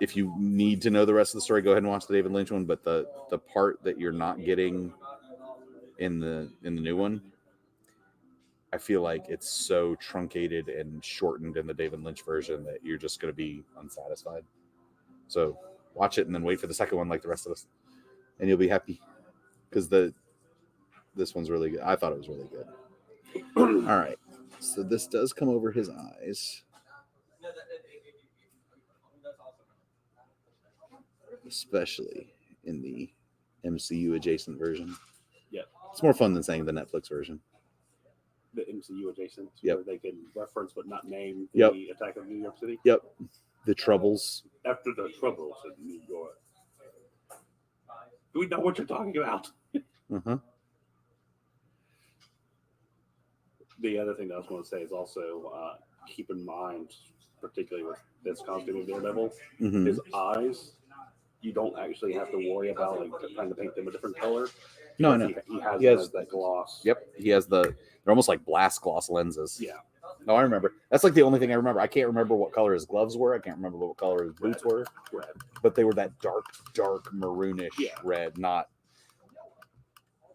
If you need to know the rest of the story, go ahead and watch the David Lynch one. But the part that you're not getting in the new one, I feel like it's so truncated and shortened in the David Lynch version that you're just going to be unsatisfied. So watch it and then wait for the second one like the rest of us, and you'll be happy because this one's really good. I thought it was really good. All right, so this does come over his eyes, especially in the MCU adjacent version. Yeah. It's more fun than saying the Netflix version. The MCU adjacent, Yep. where they can reference but not name Yep. the Attack of New York City. Yep. The Troubles. After the troubles in New York. Do we know what you're talking about? Uh-huh. The other thing that I was going to say is also keep in mind, particularly with this costume of Daredevil, Mhm. his eyes. You don't actually have to worry about like trying to paint them a different color. No, I know. He has, He has- that gloss. Yep. He has they're almost like blast gloss lenses. Yeah. No, I remember. That's like the only thing I remember. I can't remember what color his gloves were. I can't remember what color his boots were. Red. But they were that dark maroonish Yeah. red, not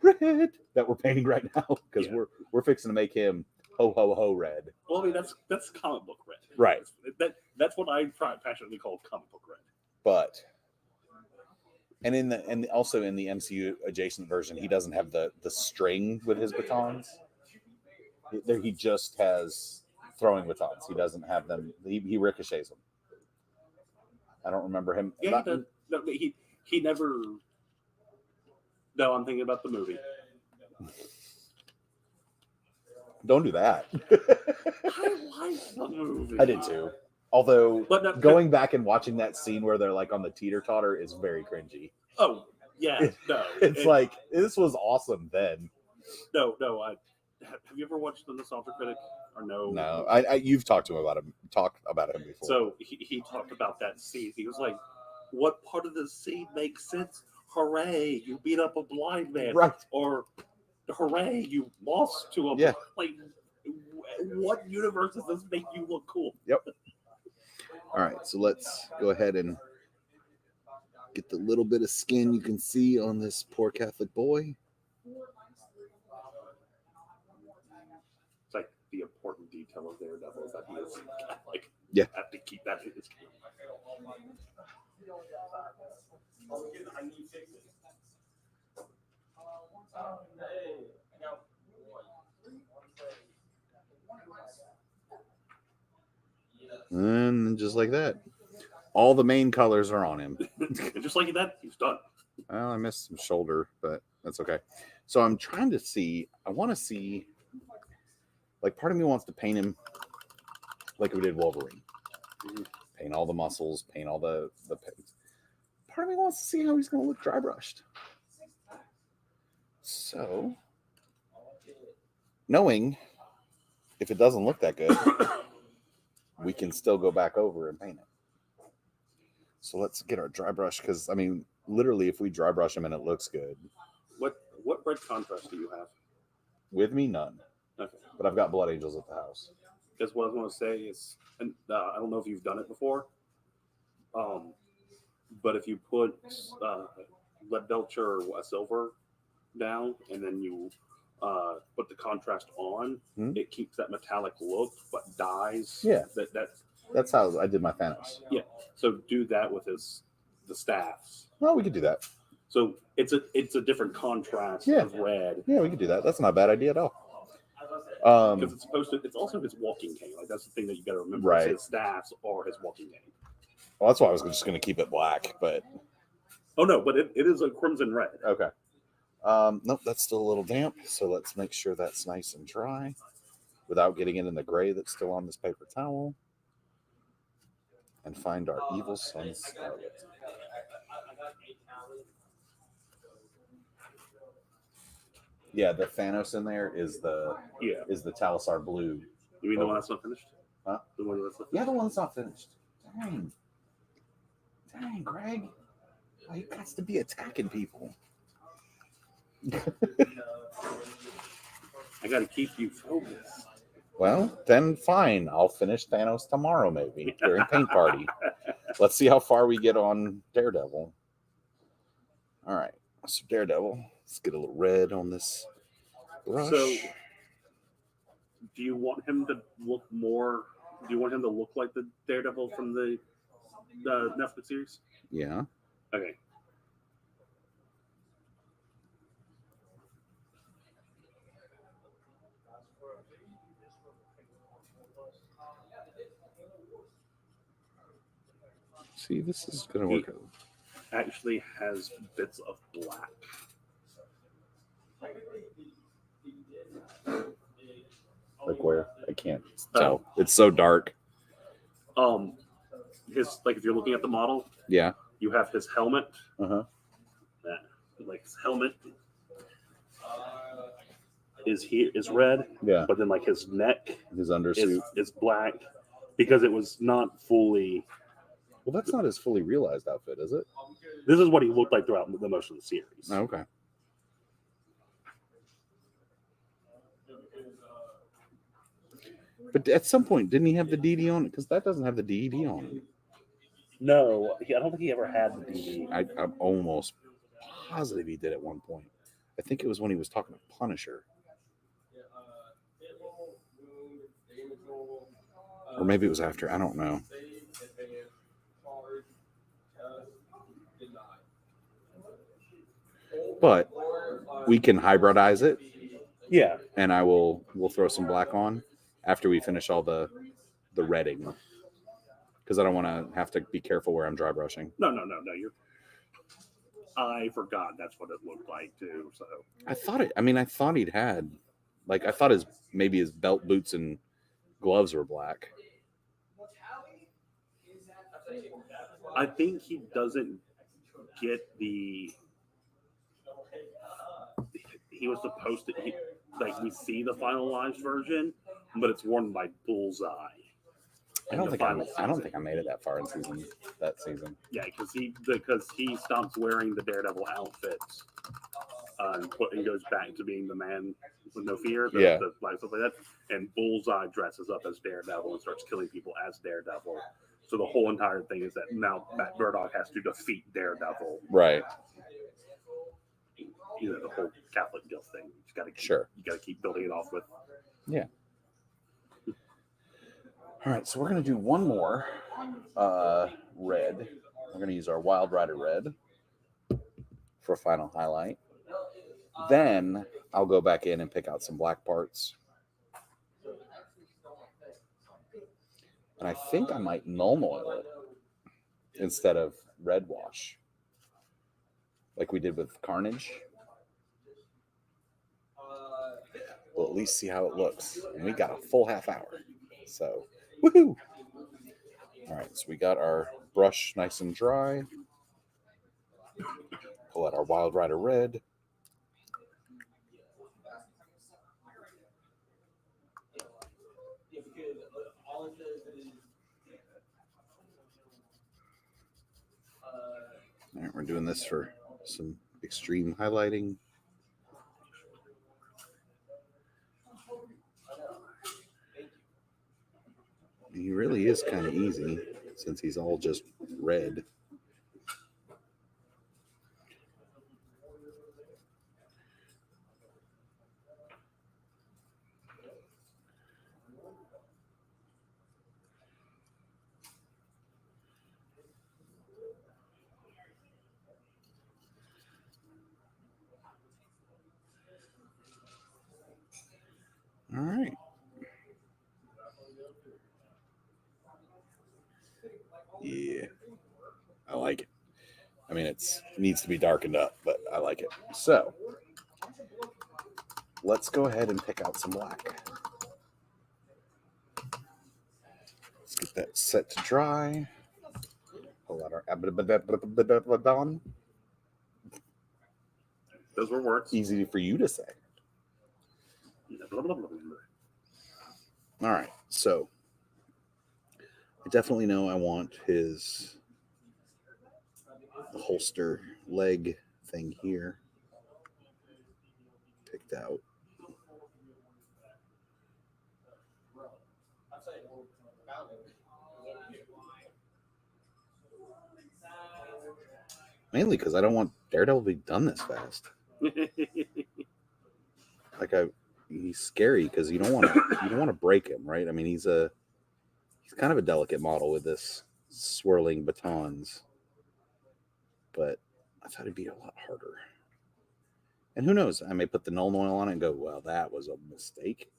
red that we're painting right now because Yeah. we're fixing to make him ho ho ho red. Well, I mean that's comic book red. Right. That's what I passionately call comic book red. But and also in the MCU adjacent version, he doesn't have the string with his batons. He just has throwing batons. He doesn't have them. He ricochets them. I don't remember him. Yeah, he does. No, but he never. No, I'm thinking about the movie. Don't do that. I like the movie. I did too. Although But no, going back and watching that scene where they're like on the teeter-totter is very cringy. Oh yeah, no. It's like this was awesome then. no. Have you ever watched The Nostalgia Critic or no? No, I you've talked about him before. So he talked about that scene. He was like, "What part of the scene makes sense? Hooray! You beat up a blind man, right. or hooray! You lost to a Yeah. like." What universe does this make you look cool? All right, so let's go ahead and get the little bit of skin you can see on this poor Catholic boy. the important detail of Daredevil is that he is Catholic. Yeah. Have to keep that in his canon. And just like that, all the main colors are on him. And just like that, he's done. Well, I missed some shoulder, but that's okay. So I'm trying to see. I want to see. Like, part of me wants to paint him like we did Wolverine. Paint all the muscles, paint all the. Part of me wants to see how he's going to look dry brushed. So, knowing if it doesn't look that good, we can still go back over and paint it. So let's get our dry brush, because I mean, literally, if we dry brush him and it looks good, What red contrast do you have? with me, none. Okay. But I've got Blood Angels at the house. Because what I was going to say is, and I don't know if you've done it before, but if you put lead belcher or a silver down, and then you put the contrast on, it keeps that metallic look, but dyes. Yeah. That's how I did my Thanos. So do that with the staffs. Well, we could do that. So it's a different contrast Yeah. of red. Yeah, we could do that. That's not a bad idea at all. Because it's also his walking cane. Like, that's the thing that you got to remember. Right. His staffs are his walking cane. Well, that's why I was just going to keep it black, but Oh no, but it is a crimson red. okay. Nope, that's still a little damp, so let's make sure that's nice and dry without getting it in the gray that's still on this paper towel. And find our evil son Scarlet. Yeah, the Thanos in there is the Talisar blue. You mean the one that's not finished? Huh? The one that's not Yeah, finished? the one that's not finished. Dang, Greg. Oh, you got to be attacking people. I got to keep you focused. Well, then fine. I'll finish Thanos tomorrow, maybe during paint party. Let's see how far we get on Daredevil. All right, so Daredevil. Let's get a little red on this brush. So, do you want him to look more? Do you want him to look like the Daredevil from the Netflix series? Yeah. Okay. See, this is gonna work out. Actually has bits of black. Like where? I can't tell. It's so dark. His, like, if you're looking at the model, Yeah. you have his helmet. Uh-huh. Like, his helmet is red, Yeah. but then like his neck His undersuit. is black because it was not fully. Well, that's not his fully realized outfit, is it? This is what he looked like throughout the most of the series. Oh, okay. But at some point, didn't he have the DD on it? Because that doesn't have the DD on it. No, I don't think he ever had the DD. I'm almost positive he did at one point. I think it was when he was talking to Punisher. Or maybe it was after. I don't know. But we can hybridize it, Yeah, and we'll throw some black on after we finish all the redding. Because I don't want to have to be careful where I'm dry brushing. no. I forgot that's what it looked like too. So I thought he'd had, like, I thought maybe his belt, boots, and gloves were black. I think he doesn't get the. He was supposed to, we see the finalized version, but it's worn by Bullseye. I don't think I made it that far in that season. Yeah, because he stops wearing the Daredevil outfits and goes back to being the man with no fear, the stuff like that. And Bullseye dresses up as Daredevil and starts killing people as Daredevil. So the whole entire thing is that now Matt Murdock has to defeat Daredevil. Right. The whole Catholic guilt thing. You got to keep building it off with. Yeah. All right, so we're going to do one more red. We're going to use our Wild Rider red for a final highlight. Then I'll go back in and pick out some black parts. And I think I might null oil it instead of red wash, like we did with Carnage. We'll at least see how it looks. And we got a full half hour. So, woohoo! All right, so we got our brush nice and dry. Pull out our Wild Rider red. All right, we're doing this for some extreme highlighting. He really is kind of easy since he's all just red. All right. Yeah, I like it. I mean, it needs to be darkened up, but I like it. So let's go ahead and pick out some black. Let's get that set to dry. Pull out our Abaddon. Those were words. Easy for you to say. All right, so I definitely know I want his holster leg thing here picked out. Mainly because I don't want Daredevil to be done this fast. Like he's scary because you don't want to break him, right? I mean, he's kind of a delicate model with this swirling batons, but I thought it'd be a lot harder. And who knows? I may put the null oil on it and go, well, that was a mistake.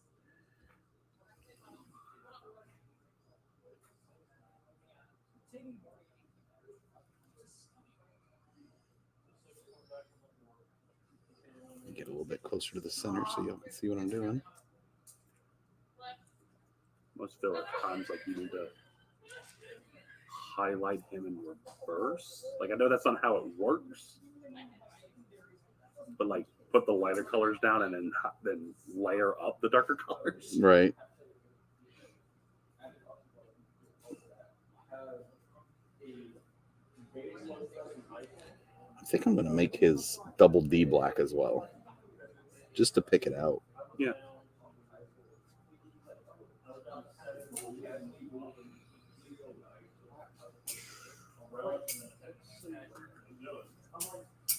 Get a little bit closer to the center so y'all can see what I'm doing. Must feel at times like you need to highlight him in reverse. Like, I know that's not how it works, but like put the lighter colors down and then layer up the darker colors. Right. I think I'm going to make his double D black as well, just to pick it out. Yeah.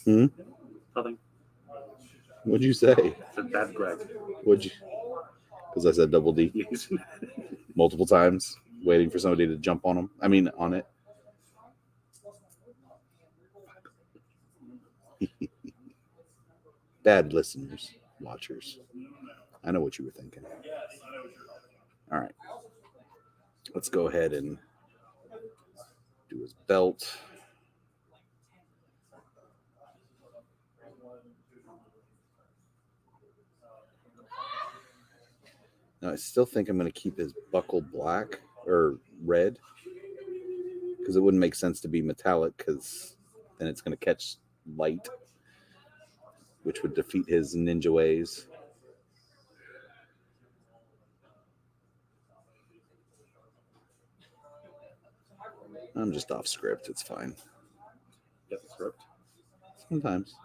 Nothing. What'd you say? Said bad Greg. Would you? Because I said double D multiple times, waiting for somebody to jump on him. I mean, on it. Bad listeners, watchers. I know what you were thinking. All right. Let's go ahead and do his belt. Now, I still think I'm going to keep his buckle black or red because it wouldn't make sense to be metallic because then it's going to catch light, which would defeat his ninja ways. I'm just off script. It's fine. Get the script. Sometimes.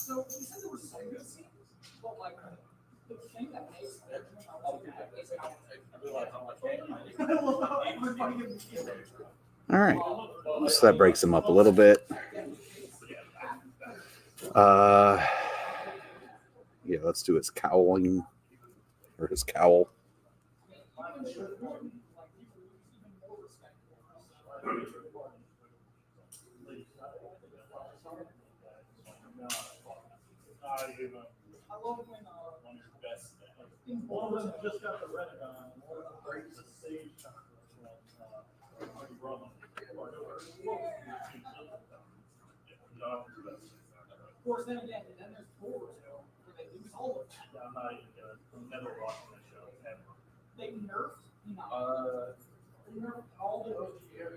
So he said there were some good scenes, but like the thing that makes it is how everybody in the theater. All right. So that breaks him up a little bit. Yeah, let's do his cowling or his cowl. I love when in Baldwin just got the red on. Of course, then again, and then there's Thor too, where they lose all of that. They nerfed, they nerfed all the. If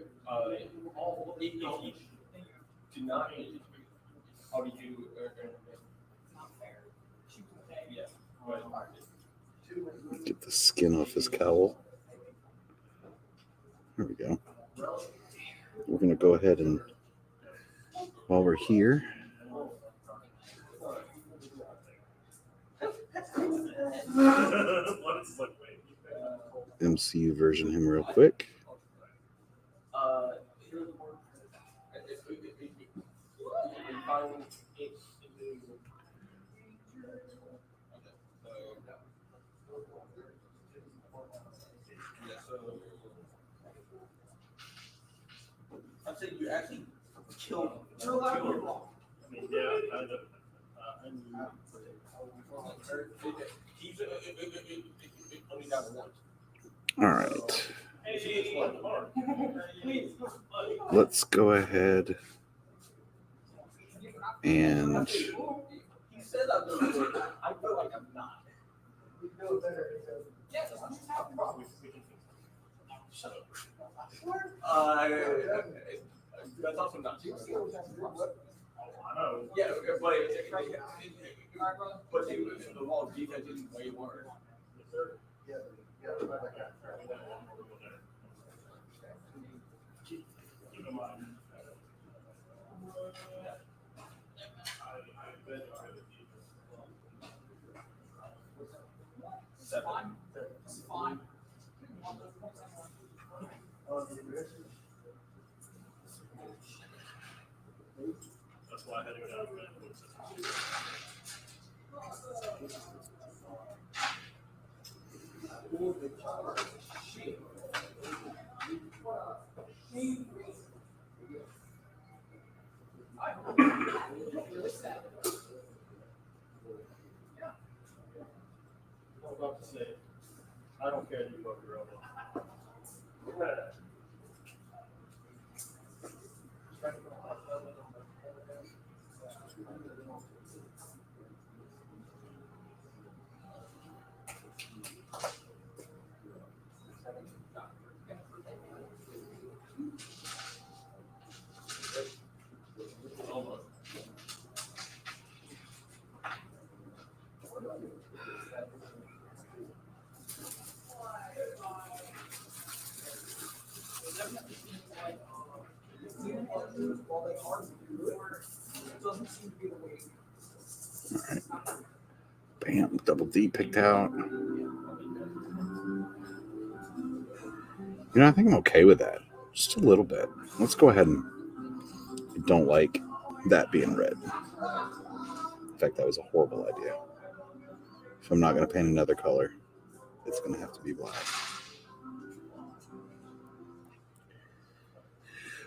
you do not, how do you? Not fair. She was okay. Yeah. Get the skin off his cowl. There we go. We're going to go ahead and, while we're here, MCU version him real quick. I'm saying you actually killed him. You're allowed to be wrong. He's only down to one. All right. Please. Let's go ahead and He said I'm going to do it. I feel like I'm not. Yes, I'm just having problems. Shut up. That's also not true. Yeah, but the wall of defense is way worse. It's fine. It's fine. That's why I had to go down. Really sad. I was about to say, I don't care if you fuck your elbow. While they are good, it doesn't seem to be the way. bam, double D picked out. I think I'm okay with that. Just a little bit. Let's go ahead and I don't like that being red. In fact, that was a horrible idea. If I'm not going to paint another color, it's going to have to be black.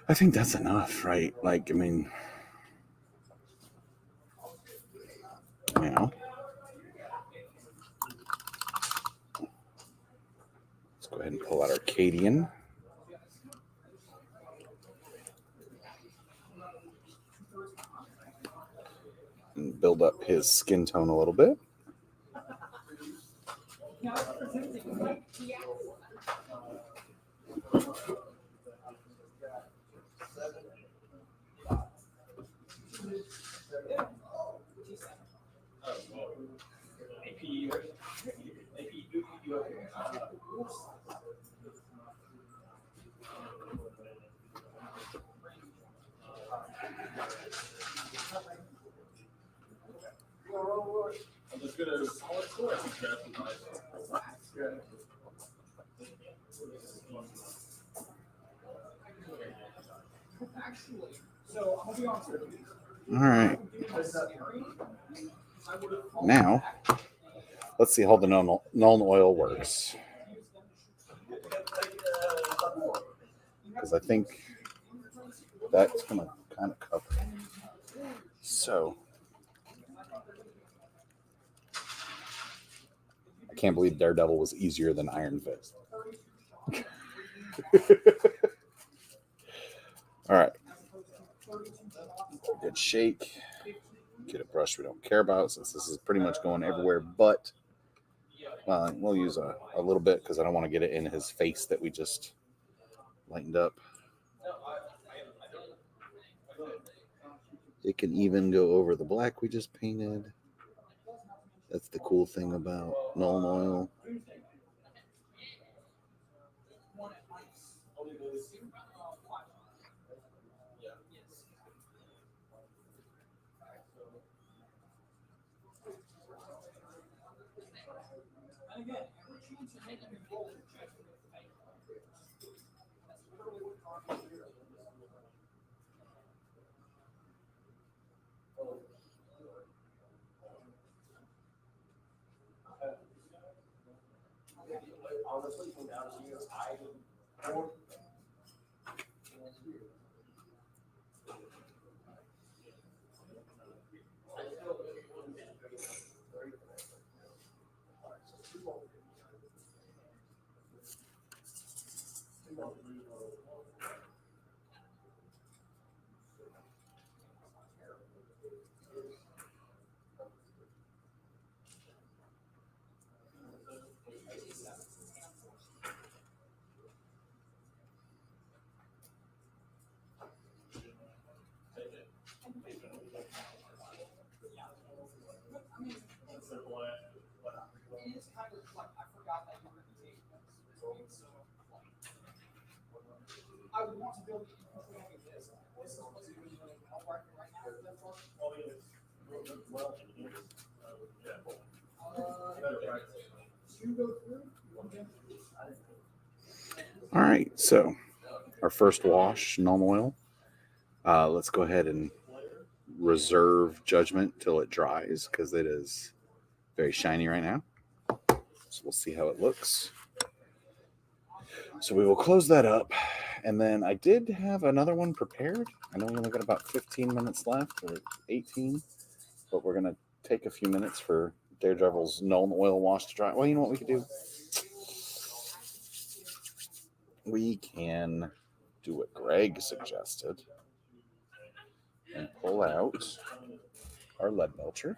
I think that's enough, right? Like, I mean, let's go ahead and pull out Arcadian. And build up his skin tone a little bit. good at a solid score. Actually, so I'm gonna be honest with you. All right. Now, let's see how the null oil works. Because I think that's going to kind of cover it. So, I can't believe Daredevil was easier than Iron Fist. All right. Good shake. Get a brush we don't care about since this is pretty much going everywhere, but we'll use a little bit because I don't want to get it in his face that we just lightened up. It can even go over the black we just painted. That's the cool thing about Nuln Oil. I would want to build this. This is what's doing really well right now. You go through. All right, so our first wash, Nuln Oil. Let's go ahead and reserve judgment till it dries because it is very shiny right now. So we'll see how it looks. So we will close that up. And then I did have another one prepared. I know we only got about 15 minutes left or 18, but we're going to take a few minutes for Daredevil's Nuln Oil wash to dry. Well, you know what we could do? We can do what Greg suggested and pull out our lead belcher.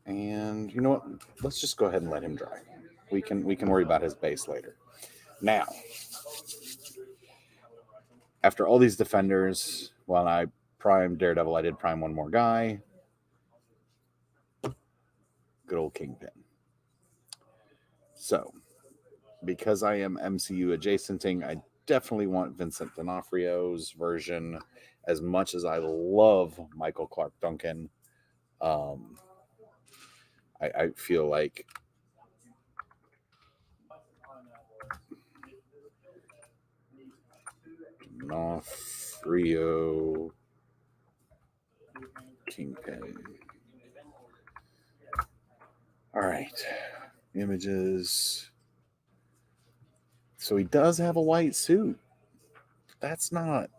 And you know what? Let's just go ahead and let him dry. We can worry about his base later. Now, after all these defenders, while I primed Daredevil, I did prime one more guy. Good old Kingpin. So, because I am MCU adjacenting, I definitely want Vincent D'Onofrio's version as much as I love Michael Clark Duncan. I feel like D'Onofrio Kingpin. All right. Images. So he does have a white suit. That's not.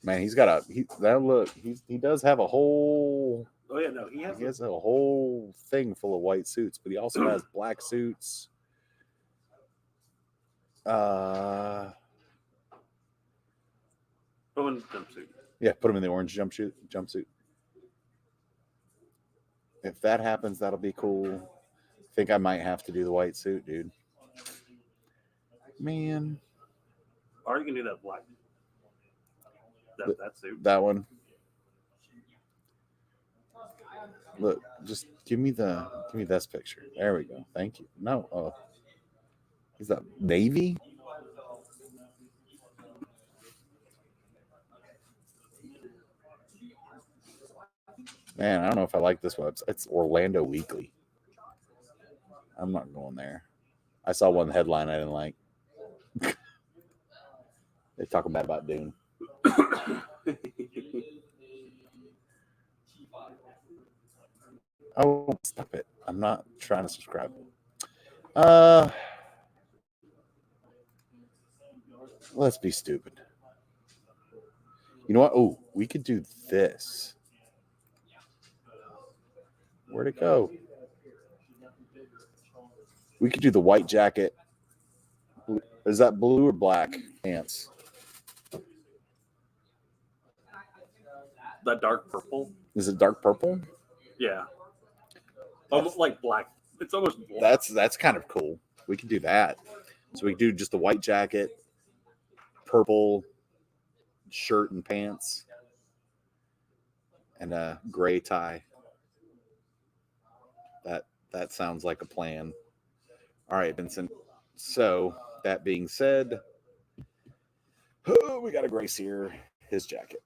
Man, he's got that look. He does have a whole. Oh yeah, no, he has a whole thing full of white suits, but he also has black suits. Orange jumpsuit. Yeah, put him in the orange jumpsuit. If that happens, that'll be cool. I think I might have to do the white suit, dude. Man. Or you can do that black. That suit. That one. Look, just give me this picture. There we go. Thank you. No, is that navy? Man, I don't know if I like this one. It's Orlando Weekly. I'm not going there. I saw one headline I didn't like. They're talking bad about Dune. Oh, stop it. I'm not trying to subscribe. Let's be stupid. You know what? Oh, we could do this. Where'd it go? We could do the white jacket. Is that blue or black pants? That dark purple. Is it dark purple? Yeah. Almost like black. It's almost black. That's kind of cool. We can do that. So we can do just the white jacket, purple shirt and pants, and a gray tie. That sounds like a plan. All right, Vincent. So that being said, we got a Grace here. His jacket.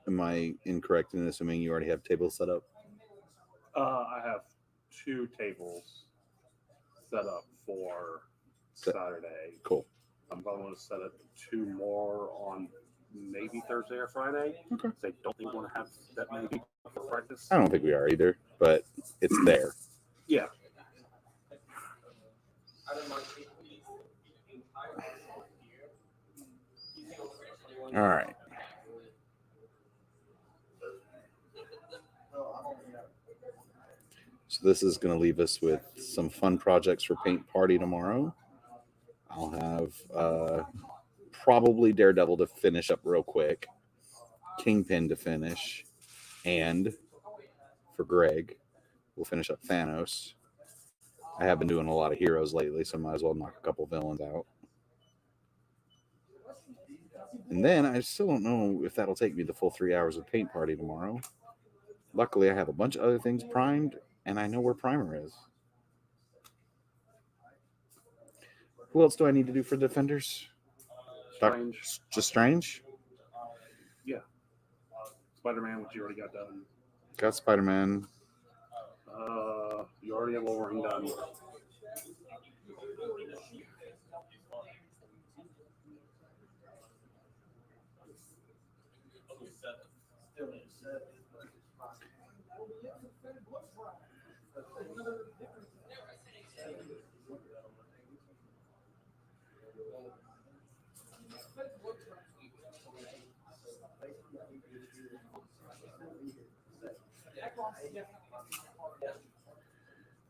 Am I incorrect in assuming you already have tables set up? I have 2 tables set up for Saturday. Cool. I'm going to set up 2 more on maybe Thursday or Friday. Okay. They don't think we want to have that many people for practice. I don't think we are either, but it's there. Yeah. All right. So this is going to leave us with some fun projects for Paint Party tomorrow. I'll have probably Daredevil to finish up real quick, Kingpin to finish, and for Greg, we'll finish up Thanos. I have been doing a lot of heroes lately, so I might as well knock a couple villains out. And then I still don't know if that'll take me the full 3 hours of Paint Party tomorrow. Luckily, I have a bunch of other things primed, and I know where Primer is. Who else do I need to do for Defenders? Strange. Just Strange? Yeah. Spider-Man, which you already got done. Got Spider-Man. You already have Wolverine done.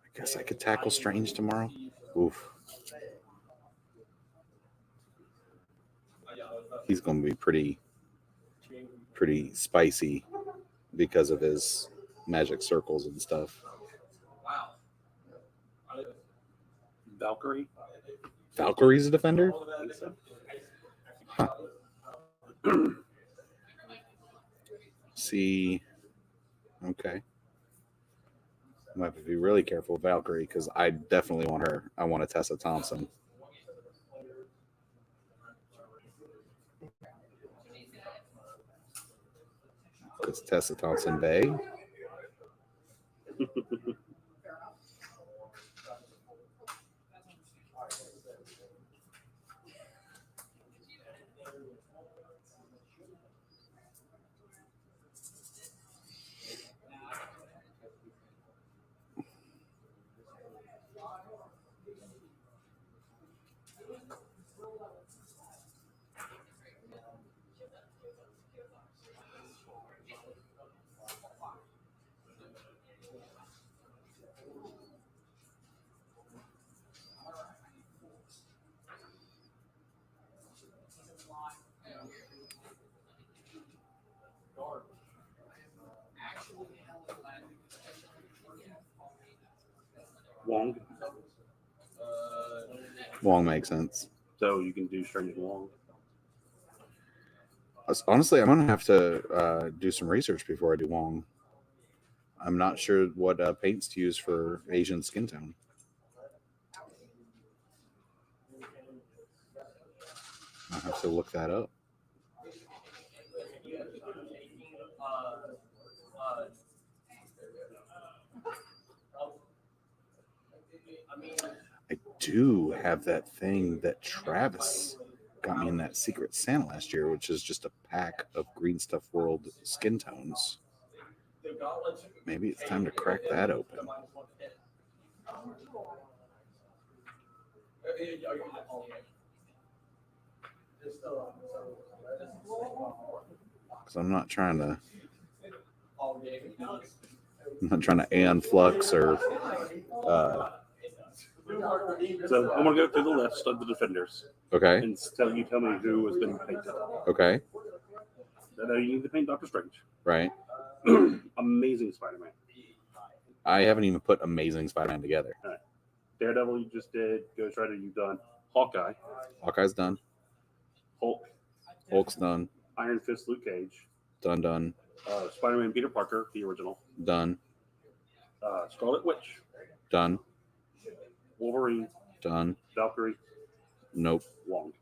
I guess I could tackle Strange tomorrow. Oof. He's going to be pretty spicy because of his magic circles and stuff. Valkyrie. Valkyrie's a defender? Huh. See. Okay. I might have to be really careful with Valkyrie because I definitely want her. I want a Tessa Thompson. Because Tessa Thompson Bay. Wong. Wong makes sense. So you can do Strange Wong. Honestly, I'm gonna have to do some research before I do Wong. I'm not sure what paints to use for Asian skin tone. I'll have to look that up. I do have that thing that Travis got me in that Secret Santa last year, which is just a pack of Green Stuff World skin tones. Maybe it's time to crack that open. Because I'm not trying to Aeon Flux or So I'm gonna go through the list of the defenders okay. and tell me who has been painted. Okay. I know you need to paint Doctor Strange. Right. Amazing Spider-Man. I haven't even put Amazing Spider-Man together. Right. Daredevil, you just did. Ghost Rider, you've done. Hawkeye, Hawkeye's done. Hulk, Hulk's done. Iron Fist, Luke Cage, Done. Spider-Man, Peter Parker, the original, Done. Scarlet Witch, Done. Wolverine, Done. Valkyrie, Nope. Wong.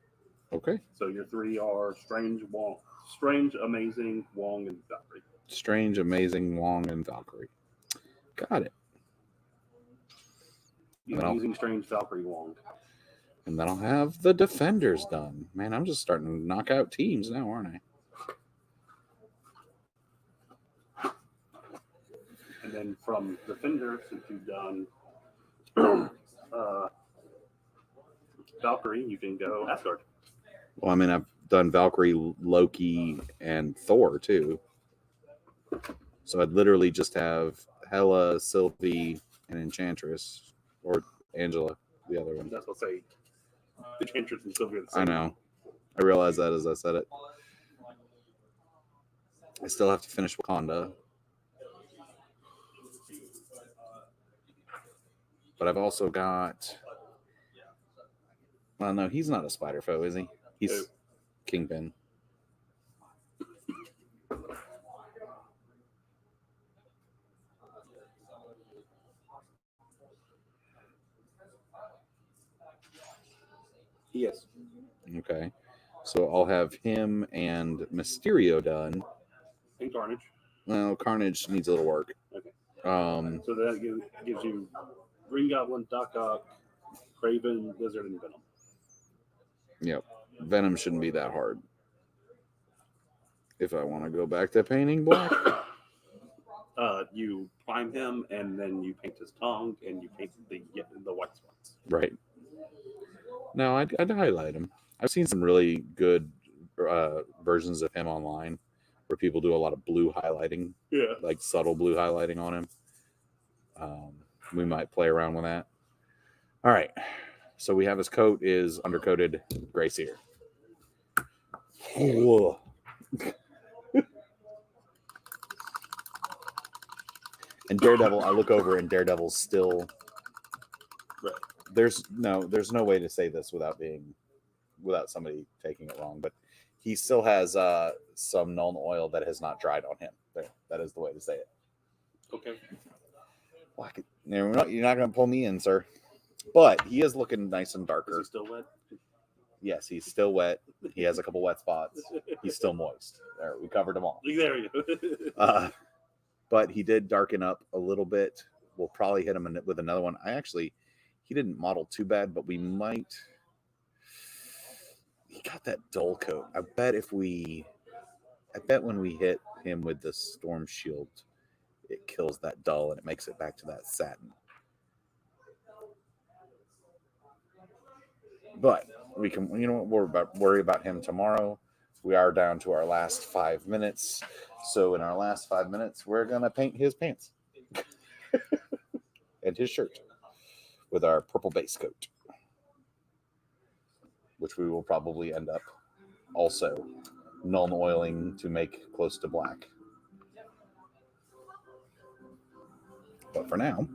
Okay. So your three are Strange, Wong, Strange, Amazing, Wong, and Valkyrie. Strange, Amazing, Wong, and Valkyrie. Got it. Amazing, Strange, Valkyrie, Wong. And then I'll have the Defenders done. Man, I'm just starting to knock out teams now, aren't I? And then from Defender, since you've done Valkyrie, you can go Asgard. Well, I mean, I've done Valkyrie, Loki, and Thor, too. So I'd literally just have Hela, Sylvie, and Enchantress. Or Angela, the other one. That's what I say. The Enchantress and Sylvia. I know. I realized that as I said it. I still have to finish Wakanda. But I've also got... Well, no, he's not a spider foe, is he? He's Who? Kingpin. Yes. Okay. So I'll have him and Mysterio done. And Carnage. Well, Carnage needs a little work. Okay. So that gives you Green Goblin, Doc Ock, Craven, Lizard, and Venom. Yep. Venom shouldn't be that hard. If I want to go back to painting black. You prime him, and then you paint his tongue, and you paint the white spots. Right. No, I'd highlight him. I've seen some really good versions of him online where people do a lot of blue highlighting, Yeah. like subtle blue highlighting on him. We might play around with that. All right. So we have his coat is undercoated gray seer. Whoa. And Daredevil, I look over and Daredevil's still. Right. There's no way to say this without somebody taking it wrong, but he still has some Nuln Oil that has not dried on him. There, that is the way to say it. Okay. Well, you're not going to pull me in, sir. But he is looking nice and Is darker. he still wet? Yes, he's still wet. He has a couple wet spots. He's still moist. There, we covered them all. There you go. But he did darken up a little bit. We'll probably hit him with another one. He didn't model too bad, but we might. He got that dull coat. I bet when we hit him with the Storm Shield, it kills that dull and it makes it back to that satin. But we can, worry about him tomorrow. We are down to our last 5 minutes. So in our last 5 minutes, we're going to paint his pants and his shirt with our purple base coat, which we will probably end up also Nuln oiling to make close to black. But for now,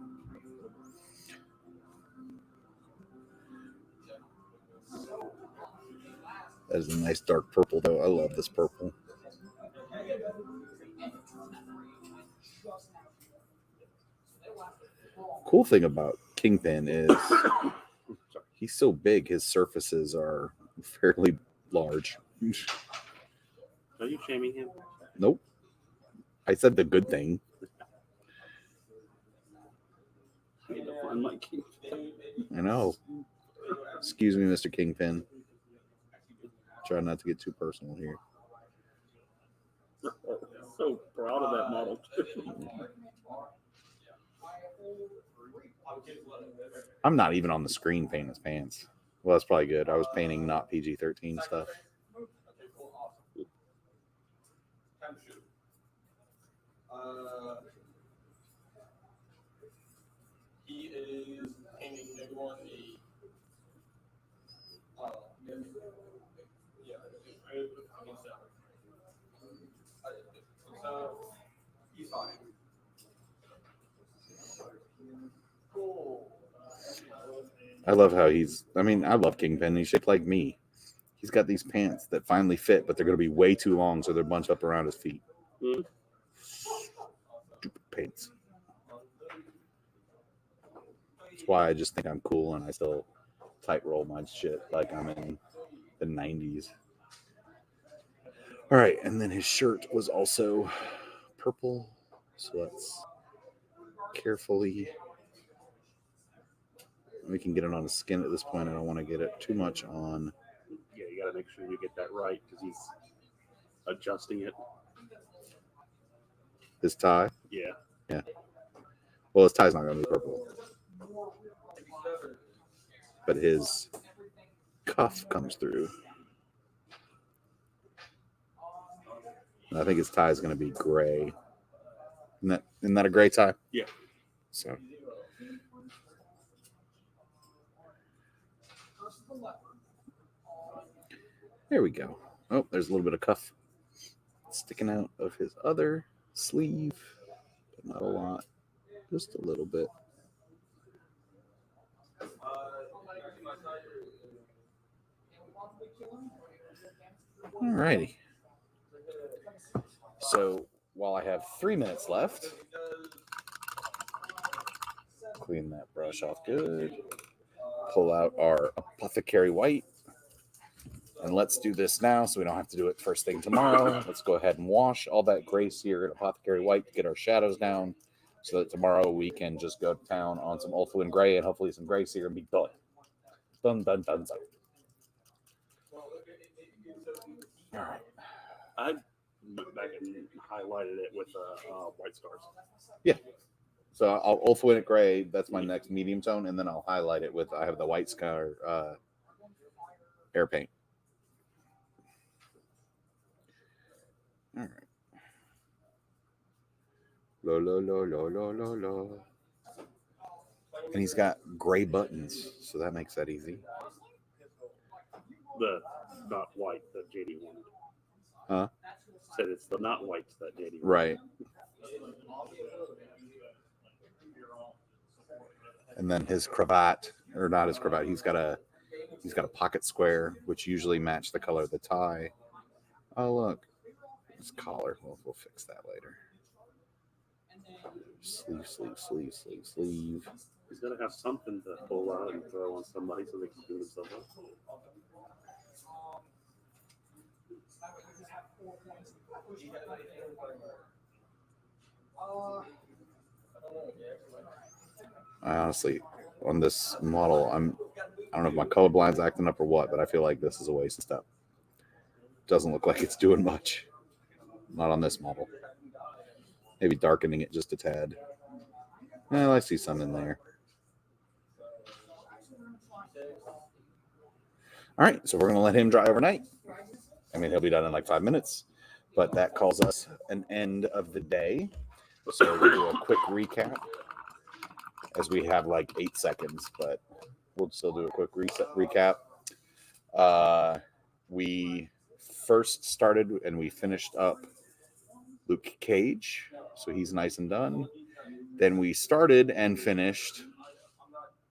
that is a nice dark purple, though. I love this purple. Cool thing about Kingpin is he's so big, his surfaces are fairly large. Are you shaming him? Nope. I said the good thing. I need to find my king. I know. Excuse me, Mr. Kingpin. Try not to get too personal here. So proud of that model. I'm not even on the screen painting his pants. Well, that's probably good. I was painting not PG-13 stuff. He is painting everyone so he's fine. Cool. I love how I love Kingpin. He's shaped like me. He's got these pants that finally fit, but they're going to be way too long, so they're bunched up around his feet. Stupid pants. That's why I just think I'm cool and I still tight roll my shit like I'm in the 90s. All right, and then his shirt was also purple, so let's carefully. We can get it on his skin at this point. I don't want to get it too much on. Yeah, you got to make sure you get that right because he's adjusting it. His tie. Yeah. Yeah. Well, his tie's not going to be purple. But his cuff comes through. And I think his tie is going to be gray. Isn't that a gray tie? Yeah. So. There we go. Oh, there's a little bit of cuff sticking out of his other sleeve, but not a lot, just a little bit. All righty. So while I have 3 minutes left, clean that brush off good. Pull out our Apothecary White. And let's do this now so we don't have to do it first thing tomorrow. Let's go ahead and wash all that gray sear in Apothecary White to get our shadows down so that tomorrow we can just go to town on some Ulthuan Gray and hopefully some gray sear and be done. Done. All right. I went back and highlighted it with white stars. Yeah. So I'll Ulthuan it gray. That's my next medium tone. And then I'll highlight it with, I have the white scar air paint. All right. Lo. And he's got gray buttons, so that makes that easy. The not white that JD wanted. Huh? Said it's the not whites that JD wanted. Right. And then his cravat, or not his cravat, he's got a pocket square, which usually match the color of the tie. Oh, look. His collar. We'll fix that later. Sleeve. He's got to have something to pull out and throw on somebody so they can do themselves up. I honestly, on this model, I don't know if my colorblind's acting up or what, but I feel like this is a waste of stuff. Doesn't look like it's doing much. Not on this model. Maybe darkening it just a tad. Well, I see some in there. All right, so we're going to let him dry overnight. I mean, he'll be done in like 5 minutes, but that calls us an end of the day. So we'll do a quick recap as we have like 8 seconds, but we'll still do a quick recap. We first started and we finished up Luke Cage, so he's nice and done. Then we started and finished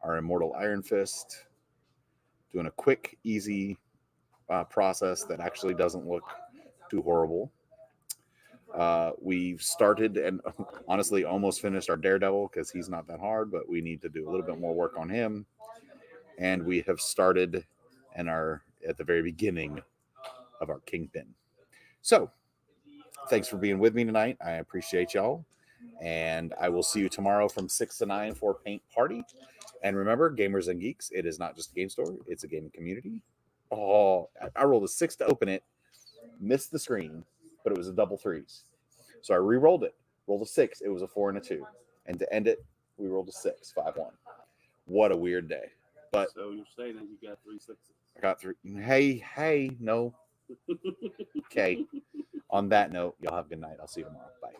our Immortal Iron Fist, doing a quick, easy process that actually doesn't look too horrible. We've started and honestly almost finished our Daredevil because he's not that hard, but we need to do a little bit more work on him. And we have started and are at the very beginning of our Kingpin. So thanks for being with me tonight. I appreciate y'all. And I will see you tomorrow from 6 to 9 for Paint Party. And remember, Gamers and Geeks, it is not just a game store, it's a gaming community. Oh, I rolled a 6 to open it, missed the screen, but it was a double threes. So I re-rolled it, rolled a 6, it was a 4 and a 2. And to end it, we rolled a 6, 5-1. What a weird day. But So you're saying that you got 3 6s. I got 3. Hey, no. Okay. On that note, y'all have a good night. I'll see you tomorrow. Bye.